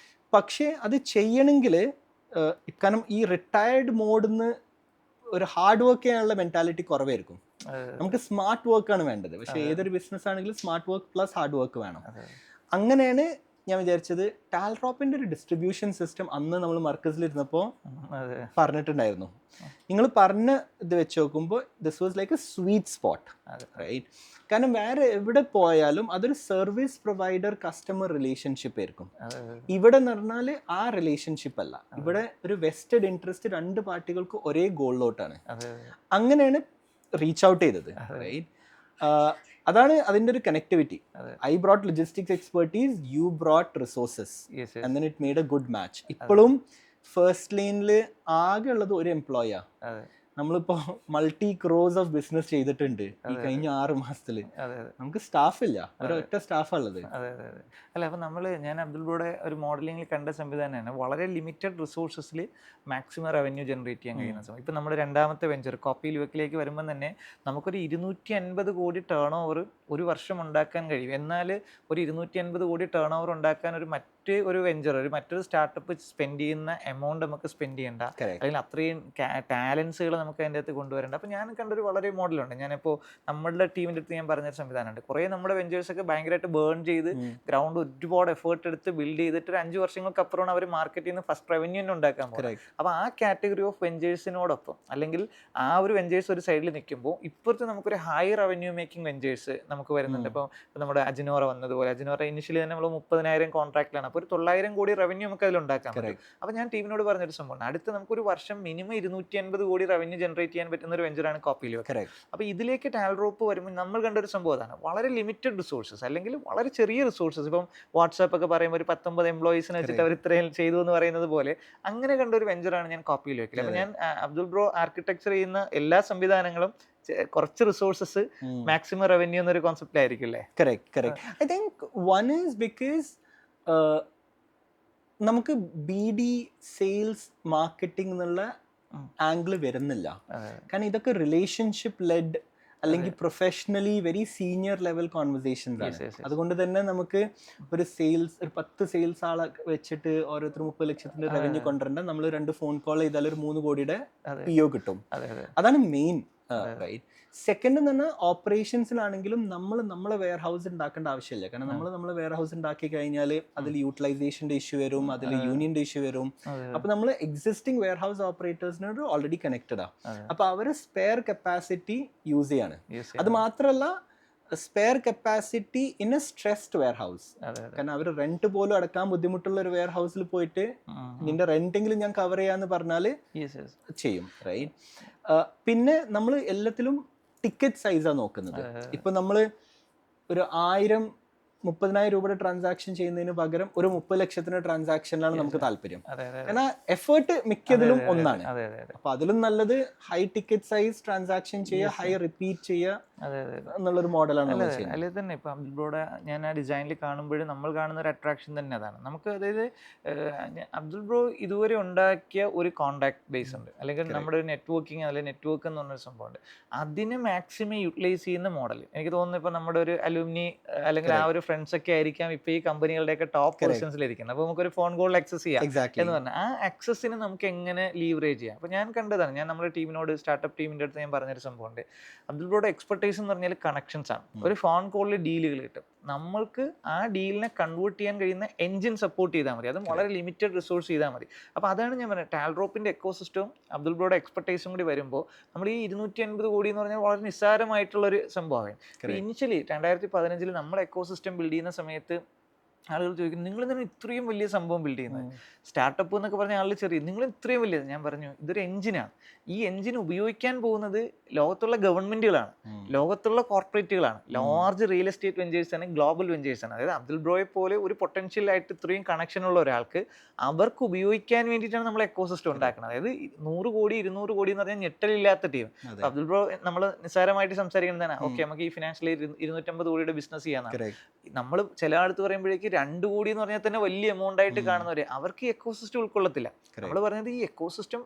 പക്ഷേ അത് ചെയ്യണമെങ്കിൽ കാരണം ഈ റിട്ടയർഡ് മോഡിൽ നിന്ന് ഒരു ഹാർഡ് വർക്ക് ചെയ്യാനുള്ള മെന്റാലിറ്റി കുറവായിരിക്കും. നമുക്ക് സ്മാർട്ട് വർക്കാണ് വേണ്ടത്. പക്ഷേ ഏതൊരു ബിസിനസ് ആണെങ്കിലും smart work plus hard work വേണം. അങ്ങനെയാണ് ഞാൻ വിചാരിച്ചത്. ടാൽഡ്രോപ്പിൻ്റെ ഒരു ഡിസ്ട്രിബ്യൂഷൻ സിസ്റ്റം അന്ന് നമ്മൾ മർക്കസിലിരുന്നപ്പോൾ പറഞ്ഞിട്ടുണ്ടായിരുന്നു. നിങ്ങൾ പറഞ്ഞ ഇത് വെച്ച് നോക്കുമ്പോൾ this was like a sweet spot, right? കാരണം വേറെ എവിടെ പോയാലും അതൊരു സർവീസ് പ്രൊവൈഡർ കസ്റ്റമർ റിലേഷൻഷിപ്പ് ആയിരിക്കും. ഇവിടെ എന്ന് പറഞ്ഞാൽ ആ റിലേഷൻഷിപ്പ് അല്ല, ഇവിടെ ഒരു വെസ്റ്റഡ് ഇൻട്രസ്റ്റ് 2 പാർട്ടികൾക്ക് ഒരേ ഗോളിലോട്ടാണ്. അങ്ങനെയാണ് റീച്ച് ഔട്ട് ചെയ്തത്, റൈറ്റ്? അതാണ് അതിൻ്റെ ഒരു connectivity. I brought logistics expertise, U brought resources, and then it made A good match. ഇപ്പോഴും ഫസ്റ്റ് ലൈനിൽ ആകെ ഉള്ളത് ഒരു എംപ്ലോയിയാ. നമ്മളിപ്പോൾ മൾട്ടി ക്രോസ് ഓഫ് ബിസിനസ് ചെയ്തിട്ടുണ്ട് ഈ കഴിഞ്ഞ 6 മാസത്തിൽ. നമുക്ക് സ്റ്റാഫില്ല, ഒരൊറ്റ സ്റ്റാഫുള്ളത്. അല്ല, അപ്പോൾ ഞാൻ അബ്ദുൾ ബ്രോയുടെ ഒരു മോഡലിംഗിൽ കണ്ട സംവിധാനമാണ് വളരെ ലിമിറ്റഡ് റിസോഴ്സസിൽ മാക്സിമം റവന്യൂ ജനറേറ്റ് ചെയ്യാൻ കഴിയുന്ന സമയം. ഇപ്പം നമ്മുടെ രണ്ടാമത്തെ വെഞ്ചർ കോപ്പി ലുവക്കിലേക്ക് വരുമ്പോൾ തന്നെ നമുക്കൊരു 250 കോടി ടേൺ ഓവർ ഒരു വർഷം ഉണ്ടാക്കാൻ കഴിയും. എന്നാൽ ഒരു 250 കോടി ടേൺ ഓവർ ഉണ്ടാക്കാൻ ഒരു വെഞ്ചർ, മറ്റൊരു സ്റ്റാർട്ടപ്പ് സ്പെൻഡ് ചെയ്യുന്ന എമൗണ്ട് നമുക്ക് സ്പെൻഡ് ചെയ്യേണ്ട, അല്ലെങ്കിൽ അത്രയും ടാലൻസുകൾ നമുക്ക് അതിൻ്റെ അകത്ത് കൊണ്ടുവരേണ്ട. അപ്പോൾ ഞാൻ കണ്ടൊരു വളരെ മോഡലുണ്ട്. ഞാനിപ്പോൾ നമ്മളുടെ ടീമിൻ്റെ അടുത്ത് ഞാൻ പറഞ്ഞൊരു സംവിധാനമുണ്ട്. കുറേ നമ്മുടെ വെഞ്ചേഴ്സൊക്കെ ഭയങ്കരമായിട്ട് ബേൺ ചെയ്ത് ഗ്രൗണ്ട് ഒരുപാട് എഫേർട്ട് എടുത്ത് ബിൽഡ് ചെയ്തിട്ട് ഒരു 5 വർഷങ്ങൾക്കപ്പുറമാണ് അവർ മാർക്കറ്റിൽ നിന്ന് ഫസ്റ്റ് റവന്യൂ തന്നെ ഉണ്ടാക്കാൻ പോകുന്നത്. അപ്പോൾ ആ കാറ്റഗറി ഓഫ് വെഞ്ചേഴ്സിനോടൊപ്പം, അല്ലെങ്കിൽ ആ ഒരു വെഞ്ചേഴ്സ് ഒരു സൈഡിൽ നിൽക്കുമ്പോൾ ഇപ്പുറത്ത് നമുക്കൊരു ഹൈ റവന്യൂ മേക്കിംഗ് വെഞ്ചേഴ്സ് നമുക്ക് വരുന്നുണ്ട്. ഇപ്പോൾ നമ്മുടെ അജിനോറ വന്നതുപോലെ, അജിനോറ ഇനിഷ്യലി തന്നെ നമ്മൾ 30,000 കോൺട്രാക്റ്റിലാണ്. അപ്പോൾ ഒരു 900 കോടി റവന്യൂ നമുക്ക് അതിൽ ഉണ്ടാക്കാൻ പറ്റും. അപ്പോൾ ഞാൻ ടീമിനോട് പറഞ്ഞൊരു സംഭവമാണ്, അടുത്ത് നമുക്കൊരു വർഷം മിനിമം 250 കോടി റവന്യൂ ജനറേറ്റ് ചെയ്യാൻ പറ്റുന്ന ഒരു വെഞ്ചറാണ് കോപ്പി ലുവക്ക്. അപ്പോൾ ഇതിലേക്ക് ടാൽഡ്രോപ്പ് വരുമ്പോൾ നമ്മൾ കണ്ട ഒരു സംഭവം അതാണ്, വളരെ ലിമിറ്റഡ് റിസോഴ്സസ്, അല്ലെങ്കിൽ വളരെ ചെറിയ റിസോഴ്സസ്. ഇപ്പം വാട്സാപ്പ് ഒക്കെ പറയുമ്പോൾ ഒരു 19 എംപ്ലോയീസിനെ വെച്ചിട്ട് അവർ ഇത്രയും ചെയ്തു എന്ന് പറയുന്നത് പോലെ അങ്ങനെ കണ്ട ഒരു വെഞ്ചറാണ് ഞാൻ കോപ്പി ലുവക്കിൽ. അപ്പോൾ ഞാൻ അബ്ദുൾ ബ്രോ ആർക്കിടെക്ചർ ചെയ്യുന്ന എല്ലാ സംവിധാനങ്ങളും കുറച്ച് റിസോഴ്സസ് മാക്സിമം റവന്യൂ എന്നൊരു കോൺസെപ്റ്റിലായിരിക്കും അല്ലേ? Correct. I think one is because നമുക്ക് BD സെയിൽസ് മാർക്കറ്റിംഗ് എന്നുള്ള ആംഗിൾ വരുന്നില്ല. കാരണം ഇതൊക്കെ റിലേഷൻഷിപ്പ് ലെഡ് അല്ലെങ്കിൽ professionally very senior level conversations ആണ്. അതുകൊണ്ട് തന്നെ നമുക്ക് ഒരു 10 സെയിൽസ് ആളെ വെച്ചിട്ട് ഓരോരുത്തർ 30 ലക്ഷത്തിന്റെ റവന്യൂ കൊണ്ടുവരേണ്ട, നമ്മൾ 2 ഫോൺ കോൾ ചെയ്താൽ ഒരു 3 കോടിയുടെ PO കിട്ടും. അതാണ് മെയിൻ. റൈറ്റ്. സെക്കൻഡ് എന്ന് പറഞ്ഞാൽ ഓപ്പറേഷൻസിലാണെങ്കിലും നമ്മളെ വെയർ ഹൗസ് ഉണ്ടാക്കേണ്ട ആവശ്യമില്ല. കാരണം നമ്മളെ വെയർ ഹൗസ് ഉണ്ടാക്കി കഴിഞ്ഞാൽ അതിൽ യൂട്ടിലൈസേഷന്റെ ഇഷ്യൂ വരും, അതിൽ യൂണിയന്റെ ഇഷ്യൂ വരും. അപ്പൊ നമ്മൾ എക്സിസ്റ്റിംഗ് വെയർ ഹൗസ് ഓപ്പറേറ്റേഴ്സിനോട് ഓൾറെഡി കണക്റ്റഡ് ആ. അപ്പൊ അവരെ സ്പെയർ കപ്പാസിറ്റി യൂസ് ചെയ്യാണ്. അത് മാത്രമല്ല spare capacity in a stressed warehouse. കാരണം അവർ റെന്റ് പോലും അടക്കാൻ ബുദ്ധിമുട്ടുള്ള ഒരു വെയർ ഹൗസിൽ പോയിട്ട് നിന്റെ റെന്റെങ്കിലും ഞാൻ കവർ ചെയ്യാന്ന് പറഞ്ഞാല് ചെയ്യും. റൈറ്റ്. പിന്നെ നമ്മൾ എല്ലാത്തിലും ടിക്കറ്റ് സൈസാണ് നോക്കുന്നത്. ഇപ്പൊ നമ്മള് ഒരു 30,000 രൂപയുടെ ട്രാൻസാക്ഷൻ ചെയ്യുന്നതിന് പകരം ഒരു 30 ലക്ഷത്തിന്റെ ട്രാൻസാക്ഷനിലാണ് നമുക്ക് താല്പര്യം. കാരണം എഫേർട്ട് മിക്കതിലും ഒന്നാണ്. അപ്പൊ അതിലും നല്ലത് ഹൈ ടിക്കറ്റ് സൈസ് ട്രാൻസാക്ഷൻ ചെയ്യുക, ഹൈ റിപ്പീറ്റ് ചെയ്യുക എന്നുള്ളൊരു മോഡലാണ്. അതിൽ തന്നെ ഇപ്പൊ അബ്ദുൾ ഞാൻ ആ ഡിസൈനിൽ കാണുമ്പോഴും നമ്മൾ കാണുന്ന ഒരു അട്രാക്ഷൻ തന്നെ അതാണ്. നമുക്ക് അതായത് അബ്ദുൾ ബ്രോ ഇതുവരെ ഉണ്ടാക്കിയ ഒരു കോണ്ടാക്ട് ബേസ് ഉണ്ട്, അല്ലെങ്കിൽ നമ്മുടെ ഒരു നെറ്റ്വർക്കിംഗ് അല്ലെങ്കിൽ നെറ്റ്വർക്ക് എന്ന് പറഞ്ഞൊരു സംഭവമുണ്ട്. അതിനെ മാക്സിമം യൂട്ടിലൈസ് ചെയ്യുന്ന മോഡൽ എനിക്ക് തോന്നുന്നു ഇപ്പൊ നമ്മുടെ ഒരു അലുമിനി അല്ലെങ്കിൽ ആ ഒരു ഫ്രണ്ട്സ് ഒക്കെ ആയിരിക്കാം ഇപ്പൊ ഈ കമ്പനികളുടെയൊക്കെ ടോപ്പ് പൊസിഷൻസിലിരിക്കുന്നത്. അപ്പോൾ നമുക്കൊരു ഫോൺ കോളിൽ ആക്സസ് ചെയ്യാം എന്ന് പറഞ്ഞാൽ ആ ആക്സസിന് നമുക്ക് എങ്ങനെ ലീവറേജ് ചെയ്യാം. അപ്പോൾ ഞാൻ കണ്ടതാണ്, ഞാൻ നമ്മുടെ ടീമിനോട് സ്റ്റാർട്ടപ്പ് ടീമിൻ്റെ അടുത്ത് ഞാൻ പറഞ്ഞൊരു സംഭവമുണ്ട്. അബ്ദുൾ ബ്രോയുടെ എക്സ്പെർട്ടൈസ് എന്ന് പറഞ്ഞാൽ കണക്ഷൻസ് ആണ്. ഒരു ഫോൺ കോളിൽ ഡീലുകൾ കിട്ടും, നമ്മൾക്ക് ആ ഡീലിനെ കൺവേർട്ട് ചെയ്യാൻ കഴിയുന്ന എൻജിൻ സപ്പോർട്ട് ചെയ്താൽ മതി. അതും വളരെ ലിമിറ്റഡ് റിസോഴ്സ് ചെയ്താൽ മതി. അപ്പോൾ അതാണ് ഞാൻ പറഞ്ഞത്, ടാൽഡ്രോപ്പിൻ്റെ എക്കോസിസ്റ്റവും അബ്ദുൾ ബ്രോയുടെ എക്സ്പെർട്ടൈസും കൂടി വരുമ്പോൾ നമ്മൾ ഈ 250 കോടി എന്ന് പറഞ്ഞാൽ വളരെ നിസ്സാരമായിട്ടുള്ളൊരു സംഭവമാണ്. ഇനിഷ്യലി 2015 നമ്മുടെ എക്കോസിസ്റ്റം ബിൽഡ് ചെയ്യുന്ന സമയത്ത് ആളുകൾ ചോദിക്കും, നിങ്ങൾ എന്തിനാണ് ഇത്രയും വലിയ സംഭവം ബിൽഡ് ചെയ്യുന്നത്? സ്റ്റാർട്ടപ്പ് എന്നൊക്കെ പറഞ്ഞ ആളുകൾ ചെറിയ, നിങ്ങൾ ഇത്രയും വലിയത്. ഞാൻ പറഞ്ഞു, ഇതൊരു എഞ്ചിനാണ്. ഈ എഞ്ചിൻ ഉപയോഗിക്കാൻ പോകുന്നത് ലോകത്തുള്ള ഗവൺമെന്റുകളാണ്, ലോകത്തുള്ള കോർപ്പറേറ്റുകളാണ്, ലാർജ് റിയൽ എസ്റ്റേറ്റ് വെഞ്ചേഴ്സ് ആണ്, ഗ്ലോബൽ വെഞ്ചേഴ്സ് ആണ്. അതായത് അബ്ദുൾ ബ്രോയെ പോലെ ഒരു പൊട്ടൻഷ്യൽ ആയിട്ട് ഇത്രയും കണക്ഷൻ ഉള്ള ഒരാൾക്ക് അവർക്ക് ഉപയോഗിക്കാൻ വേണ്ടിയിട്ടാണ് നമ്മൾ എക്കോസിസ്റ്റം ഉണ്ടാക്കുന്നത്. അതായത് 100 കോടി 200 കോടി എന്ന് പറഞ്ഞാൽ ഞെട്ടലില്ലാത്ത ടീം. അബ്ദുൾ ബ്രോ നമ്മൾ നിസ്സാരമായിട്ട് സംസാരിക്കുന്നത് ഓക്കെ നമുക്ക് ഈ ഫിനാൻഷ്യലി 250 കോടിയുടെ ബിസിനസ് ചെയ്യാനാണ്. നമ്മൾ ചില അടുത്ത് പറയുമ്പോഴേക്ക് 2 കോടി എന്ന് പറഞ്ഞാൽ തന്നെ വലിയ എമൗണ്ട് ആയിട്ട് കാണുന്നവരെ അവർക്ക് ഈ എക്കോസിസ്റ്റം ഉൾക്കൊള്ളത്തില്ല. നമ്മൾ പറഞ്ഞത് ഈ എക്കോസിസ്റ്റം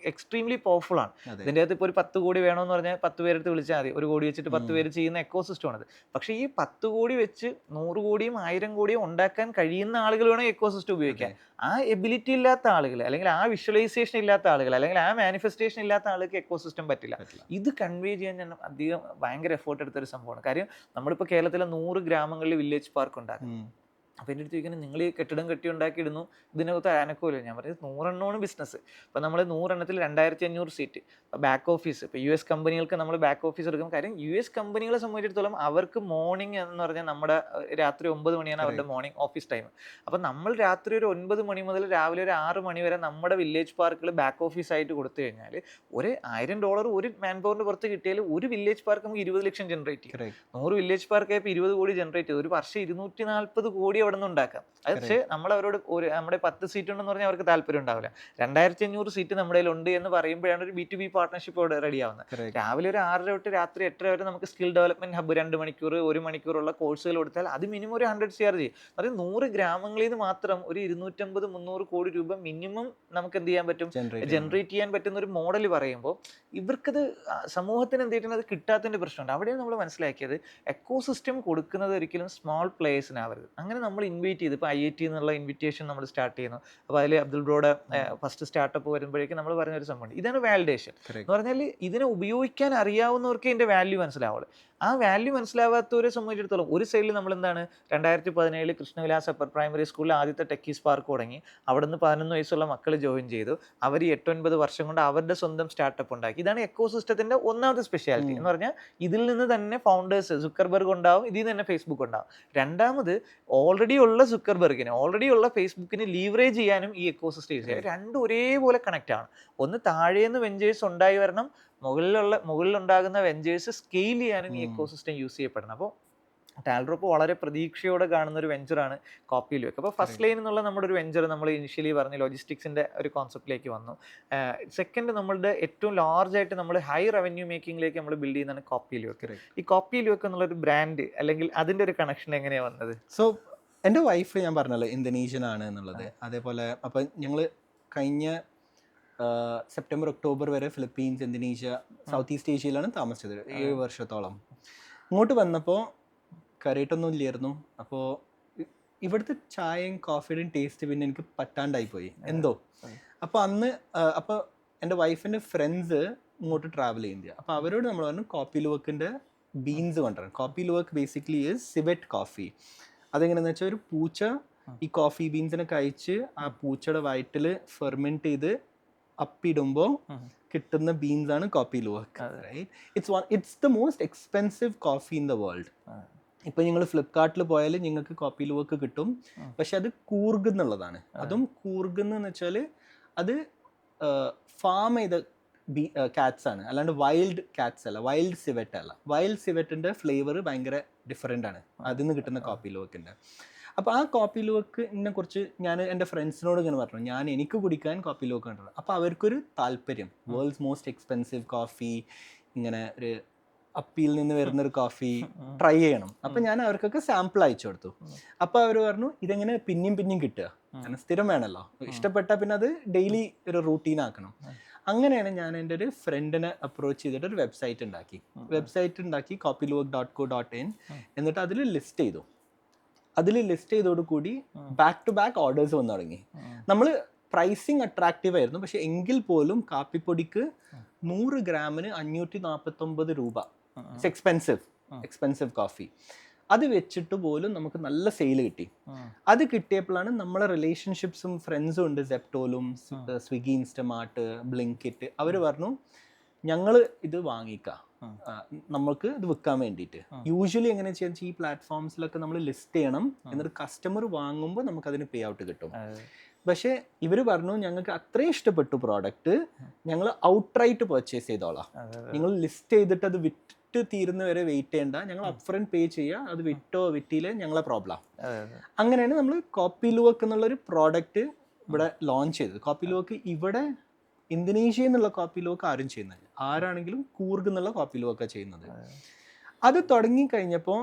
എക്സ്ട്രീംലി പവർഫുൾ ആണ്. ഇതിൻ്റെ അകത്ത് ഇപ്പോൾ ഒരു 10 കോടി വേണമെന്ന് പറഞ്ഞാൽ 10 പേരെടുത്ത് വിളിച്ചാൽ മതി. 1 കോടി വെച്ചിട്ട് 10 പേര് ചെയ്യുന്ന എക്കോസിസ്റ്റം ആണത്. പക്ഷേ ഈ 10 കോടി വെച്ച് 100 കോടിയും 1000 കോടിയും ഉണ്ടാക്കാൻ കഴിയുന്ന ആളുകൾ വേണം എക്കോസിസ്റ്റം ഉപയോഗിക്കാൻ. ആ എബിലിറ്റി ഇല്ലാത്ത ആളുകൾ, അല്ലെങ്കിൽ ആ വിഷ്വലൈസേഷൻ ഇല്ലാത്ത ആളുകൾ, അല്ലെങ്കിൽ ആ മാനിഫെസ്റ്റേഷൻ ഇല്ലാത്ത ആൾക്ക് എക്കോസിസ്റ്റം പറ്റില്ല. ഇത് കൺവേ ചെയ്യാൻ ഞാൻ അധികം ഭയങ്കര എഫേർട്ട് എടുത്തൊരു സംഭവമാണ്. കാര്യം നമ്മളിപ്പോൾ കേരളത്തിലെ 100 ഗ്രാമങ്ങളിൽ വില്ലേജ് പാർക്ക് ഉണ്ടാക്കും. അപ്പോൾ എൻ്റെ അടുത്ത് ചോദിക്കുന്നത്, നിങ്ങൾ ഈ കെട്ടിടം കെട്ടി ഉണ്ടാക്കിയിടുന്നു, ഇതിനകത്ത് അനക്കമില്ല. ഞാൻ പറഞ്ഞത് 100 എണ്ണമാണ് ബിസിനസ്. അപ്പോൾ നമ്മൾ 100 എണ്ണത്തിൽ 2500 സീറ്റ്. ഇപ്പോൾ ബാക്ക് ഓഫീസ്, ഇപ്പോൾ US കമ്പനികൾക്ക് നമ്മൾ ബാക്ക് ഓഫീസ് എടുക്കും. കാര്യം US കമ്പനികളെ സംബന്ധിച്ചിടത്തോളം അവർക്ക് മോർണിംഗ് എന്ന് പറഞ്ഞാൽ നമ്മുടെ രാത്രി 9 മണിയാണ് അവരുടെ മോർണിംഗ് ഓഫീസ് ടൈം. അപ്പോൾ നമ്മൾ രാത്രി ഒരു 9 മണി മുതൽ രാവിലെ ഒരു 6 മണി വരെ നമ്മുടെ വില്ലേജ് പാർക്കുകൾ ബാക്ക് ഓഫീസായിട്ട് കൊടുത്തു കഴിഞ്ഞാൽ ഒരു $1000 ഒരു മാൻ പവറിന് പുറത്ത് കിട്ടിയാൽ ഒരു വില്ലേജ് പാർക്ക് നമുക്ക് 20 ലക്ഷം ജനറേറ്റ് ചെയ്യും. 100 വില്ലേജ് പാർക്ക് ആയപ്പോൾ 20 കോടി ജനറേറ്റ് ചെയ്തു. ഒരു വർഷം 240 കോടി അവിടെ നിന്ന് ഉണ്ടാക്കാം. അത് പക്ഷേ നമ്മളവരോട് നമ്മുടെ 10 സീറ്റ് ഉണ്ടെന്ന് പറഞ്ഞാൽ അവർക്ക് താല്പര്യം ഉണ്ടാവില്ല. 2500 സീറ്റ് നമ്മുടെ ഉണ്ട് എന്ന് പറയുമ്പോഴാണ് ഒരു B2B പാർട്ട്ണർഷിപ്പ് അവിടെ റെഡി ആവുന്നത്. രാവിലെ ഒരു 6 തൊട്ട് രാത്രി 8 വരെ നമുക്ക് സ്കിൽ ഡെവലപ്മെന്റ് ഹബ്ബ് 2 മണിക്കൂർ 1 മണിക്കൂറുള്ള കോഴ്സുകൾ കൊടുത്താൽ അത് മിനിമം ഒരു 100 CR ചെയ്യും. അത് 100 ഗ്രാമങ്ങളിൽ നിന്ന് മാത്രം ഒരു 250-300 കോടി രൂപ മിനിമം നമുക്ക് എന്ത് ചെയ്യാൻ പറ്റും, ജനറേറ്റ് ചെയ്യാൻ പറ്റുന്ന ഒരു മോഡൽ പറയുമ്പോൾ ഇവർക്കത് സമൂഹത്തിന് എന്ത് ചെയ്തിട്ടുണ്ട് അത് കിട്ടാത്തതിൻ്റെ പ്രശ്നമുണ്ട്. അവിടെയാണ് നമ്മൾ മനസ്സിലാക്കിയത് എക്കോസിസ്റ്റം കൊടുക്കുന്നത് ഒരിക്കലും സ്മോൾ പ്ലേയേഴ്സിനാവരുത്. അങ്ങനെ നമ്മൾ ഇൻവൈറ്റ് ചെയ്ത് ഇപ്പോൾ IIT എന്നുള്ള ഇൻവിറ്റേഷൻ നമ്മൾ സ്റ്റാർട്ട് ചെയ്യുന്നു. അപ്പോൾ അതിൽ അബ്ദുൾ ബ്രോയുടെ ഫസ്റ്റ് സ്റ്റാർട്ടപ്പ് വരുമ്പോഴേക്കും നമ്മൾ പറഞ്ഞൊരു സംഭവം, ഇതാണ് വാലിഡേഷൻ എന്ന് പറഞ്ഞാൽ ഇതിനെ ഉപയോഗിക്കാൻ അറിയാവുന്നവർക്ക് ഇതിൻ്റെ വാല്യൂ മനസ്സിലാവുള്ളൂ. ആ വാല്യൂ മനസ്സിലാവാത്തവരെ സംബന്ധിച്ചിടത്തോളം ഒരു സൈഡിൽ നമ്മൾ എന്താണ് 2017 കൃഷ്ണവിലാസ് അപ്പർ പ്രൈമറി സ്കൂളിൽ ആദ്യത്തെ ടെക്കീസ് പാർക്ക് തുടങ്ങി. അവിടെ നിന്ന് 11 വയസ്സുള്ള മക്കൾ ജോയിൻ ചെയ്തു. അവർ 8-9 വർഷം കൊണ്ട് അവരുടെ സ്വന്തം സ്റ്റാർട്ടപ്പ് ഉണ്ടാക്കി. ഇതാണ് എക്കോസിസ്റ്റത്തിൻ്റെ ഒന്നാമത്തെ സ്പെഷ്യാലിറ്റി എന്ന് പറഞ്ഞാൽ ഇതിൽ നിന്ന് തന്നെ ഫൗണ്ടേഴ്സ് സുക്കർബർഗ് ഉണ്ടാവും, ഇതിൽ നിന്ന് തന്നെ ഫേസ്ബുക്ക് ഉണ്ടാവും. രണ്ടാമത് ഓൾറെഡി ഉള്ള സുക്കർബർഗിന് ഓൾറെഡി ഉള്ള ഫേസ്ബുക്കിന് ലീവറേജ് ചെയ്യാനും ഈ എക്കോസിസ്റ്റം യൂസ് ചെയ്യാം. രണ്ടും ഒരേപോലെ കണക്റ്റ് ആണ്. ഒന്ന് താഴേന്ന് വെഞ്ചേഴ്സ് ഉണ്ടായി വരണം, മുകളിലുണ്ടാകുന്ന വെഞ്ചേഴ്സ് സ്കെയിൽ ചെയ്യാനും ഈ എക്കോസിസ്റ്റം യൂസ് ചെയ്യപ്പെടണം. അപ്പോൾ ടാൽഡ്രോപ്പ് വളരെ പ്രതീക്ഷയോടെ കാണുന്ന ഒരു വെഞ്ചറാണ് കോപ്പി ലുവക്ക്. അപ്പോൾ ഫസ്റ്റ് ലൈൻ എന്നുള്ള നമ്മുടെ ഒരു വെഞ്ചർ നമ്മൾ ഇനിഷ്യലി പറഞ്ഞ ലോജിസ്റ്റിക്സിൻ്റെ ഒരു കോൺസെപ്റ്റിലേക്ക് വന്നു. സെക്കൻഡ് നമ്മളുടെ ഏറ്റവും ലാർജ് ആയിട്ട് നമ്മൾ ഹൈ റവന്യൂ മേക്കിങ്ങിലേക്ക് നമ്മൾ ബിൽഡ് ചെയ്യുന്നതാണ് കോപ്പി ലുവക്ക്. ഈ കോപ്പി ലുവക്ക് എന്നുള്ളൊരു ബ്രാൻഡ് അല്ലെങ്കിൽ അതിൻ്റെ ഒരു കണക്ഷൻ എങ്ങനെയാണ് വന്നത്? സോ എൻ്റെ വൈഫ് ഞാൻ പറഞ്ഞല്ലോ ഇന്തോനേഷ്യൻ ആണ് എന്നുള്ളത്. അതേപോലെ അപ്പം ഞങ്ങൾ കഴിഞ്ഞ സെപ്റ്റംബർ ഒക്ടോബർ വരെ ഫിലിപ്പീൻസ്, ഇന്തോനേഷ്യ, സൗത്ത് ഈസ്റ്റ് ഏഷ്യയിലാണ് താമസിച്ചത് 7 വർഷത്തോളം. ഇങ്ങോട്ട് വന്നപ്പോൾ കറിയിട്ടൊന്നും ഇല്ലായിരുന്നു. അപ്പോൾ ഇവിടുത്തെ ചായയും കോഫിയുടെയും ടേസ്റ്റ് പിന്നെ എനിക്ക് പറ്റാണ്ടായിപ്പോയി എന്തോ. അപ്പോൾ അന്ന് അപ്പോൾ എൻ്റെ വൈഫിൻ്റെ ഫ്രണ്ട്സ് ഇങ്ങോട്ട് ട്രാവൽ ചെയ്യുന്നത്. അപ്പോൾ അവരോട് നമ്മൾ പറഞ്ഞു കോപ്പി ലുവക്കിൻ്റെ ബീൻസ് കൊണ്ടുവരണം. Kopi Luwak basically is civet coffee. അതെങ്ങനെയാണെന്ന് വെച്ചാൽ ഒരു പൂച്ച ഈ കോഫി ബീൻസിനെ കഴിച്ച് ആ പൂച്ചയുടെ വയറ്റിൽ ഫെർമെൻറ്റ് ചെയ്ത് അപ്പിടുമ്പോൾ കിട്ടുന്ന ബീൻസാണ് Kopi Luwak. It's the most expensive coffee in the world. ഇപ്പം നിങ്ങൾ ഫ്ലിപ്കാർട്ടിൽ പോയാൽ നിങ്ങൾക്ക് കോപ്പി ലുവക്ക് കിട്ടും. പക്ഷെ അത് കൂർഗ് എന്നുള്ളതാണ്. അതും കൂർഗ് എന്ന് വെച്ചാൽ അത് ഫാം ചെയ്ത കാറ്റ്സ് ആണ്, അല്ലാണ്ട് വൈൽഡ് കാറ്റ്സ് അല്ല, വൈൽഡ് സിവെറ്റ് അല്ല. വൈൽഡ് സിവെറ്റിൻ്റെ ഫ്ലേവർ ഭയങ്കര ഡിഫറെൻ്റ് ആണ് അതിൽ നിന്ന് കിട്ടുന്ന കോപ്പി ലുവക്കിൻ്റെ. അപ്പോൾ ആ കോപ്പി ലുവക്കിനെ കുറിച്ച് ഞാൻ എൻ്റെ ഫ്രണ്ട്സിനോട് ഇങ്ങനെ പറഞ്ഞു, എനിക്ക് കുടിക്കാൻ കോപ്പി ലുവക്ക് കണ്ടത്. അപ്പോൾ അവർക്കൊരു താല്പര്യം, വേൾഡ്സ് മോസ്റ്റ് എക്സ്പെൻസീവ് കോഫി, ഇങ്ങനെ ഒരു അപ്പിയിൽ നിന്ന് വരുന്നൊരു കോഫി ട്രൈ ചെയ്യണം. അപ്പം ഞാൻ അവർക്കൊക്കെ സാമ്പിൾ അയച്ചു കൊടുത്തു. അപ്പോൾ അവർ പറഞ്ഞു ഇതെങ്ങനെ പിന്നെയും കിട്ടുക, കാരണം സ്ഥിരം വേണമല്ലോ, ഇഷ്ടപ്പെട്ടാൽ പിന്നെ അത് ഡെയിലി ഒരു റൂട്ടീൻ ആക്കണം. അങ്ങനെയാണ് ഞാൻ എൻ്റെ ഒരു ഫ്രണ്ടിനെ അപ്രോച്ച് ചെയ്തിട്ട് ഒരു വെബ്സൈറ്റ് ഉണ്ടാക്കി copyluwak.co.in. എന്നിട്ട് അതിൽ ലിസ്റ്റ് ചെയ്തു. അതിൽ ലിസ്റ്റ് ചെയ്തോടുകൂടി ബാക്ക് ടു ബാക്ക് ഓർഡേഴ്സ് വന്നു തുടങ്ങി. നമ്മൾ പ്രൈസിങ് അട്രാക്റ്റീവ് ആയിരുന്നു, പക്ഷെ എങ്കിൽ പോലും കാപ്പിപ്പൊടിക്ക് 100 ഗ്രാമിന് 549 രൂപ. It's expensive coffee. അത് വെച്ചിട്ട് പോലും നമുക്ക് നല്ല സെയിൽ കിട്ടി. അത് കിട്ടിയപ്പോഴാണ് നമ്മളെ റിലേഷൻഷിപ്സും ഫ്രണ്ട്സും ഉണ്ട് സെപ്റ്റോലും, സ്വിഗ്ഗി, ഇൻസ്റ്റമാർട്ട്, ബ്ലിങ്കിറ്റ്. അവർ പറഞ്ഞു ഞങ്ങൾ ഇത് വാങ്ങിക്കാം, നമുക്ക് ഇത് വിൽക്കാൻ വേണ്ടിയിട്ട്. യൂഷ്വലി എങ്ങനെ ചെയ്യാന്ന് വെച്ചാൽ ഈ പ്ലാറ്റ്ഫോംസിലൊക്കെ നമ്മൾ ലിസ്റ്റ് ചെയ്യണം, എന്നിട്ട് കസ്റ്റമർ വാങ്ങുമ്പോൾ നമുക്ക് അതിന് പേ ഔട്ട് കിട്ടും. പക്ഷേ ഇവർ പറഞ്ഞു ഞങ്ങൾക്ക് അത്രയും ഇഷ്ടപ്പെട്ടു പ്രോഡക്റ്റ്, ഞങ്ങൾ ഔട്ട്റൈറ്റ് പർച്ചേസ് ചെയ്തോളാം, നിങ്ങൾ ലിസ്റ്റ് ചെയ്തിട്ട് അത് വിറ്റ് തീരുന്നവരെ വെയിറ്റ് ചെയ്യണ്ട, ഞങ്ങൾ അപ്ഫ്രണ്ട് പേ ചെയ്യുക, അത് വിറ്റിയില്ലേ ഞങ്ങളെ പ്രോബ്ലം. അങ്ങനെയാണ് നമ്മൾ കോപ്പി ലുവക്ക് എന്നുള്ളൊരു പ്രോഡക്റ്റ് ഇവിടെ ലോഞ്ച് ചെയ്തത്. കോപ്പി ലുവക്ക് ഇവിടെ ഇന്തോനേഷ്യ എന്നുള്ള കോപ്പി ലുവക്ക് ആരും ചെയ്യുന്നത്, ആരാണെങ്കിലും കൂർഗ് എന്നുള്ള കോപ്പി ലുവക്ക ചെയ്യുന്നത്. അത് തുടങ്ങിക്കഴിഞ്ഞപ്പോൾ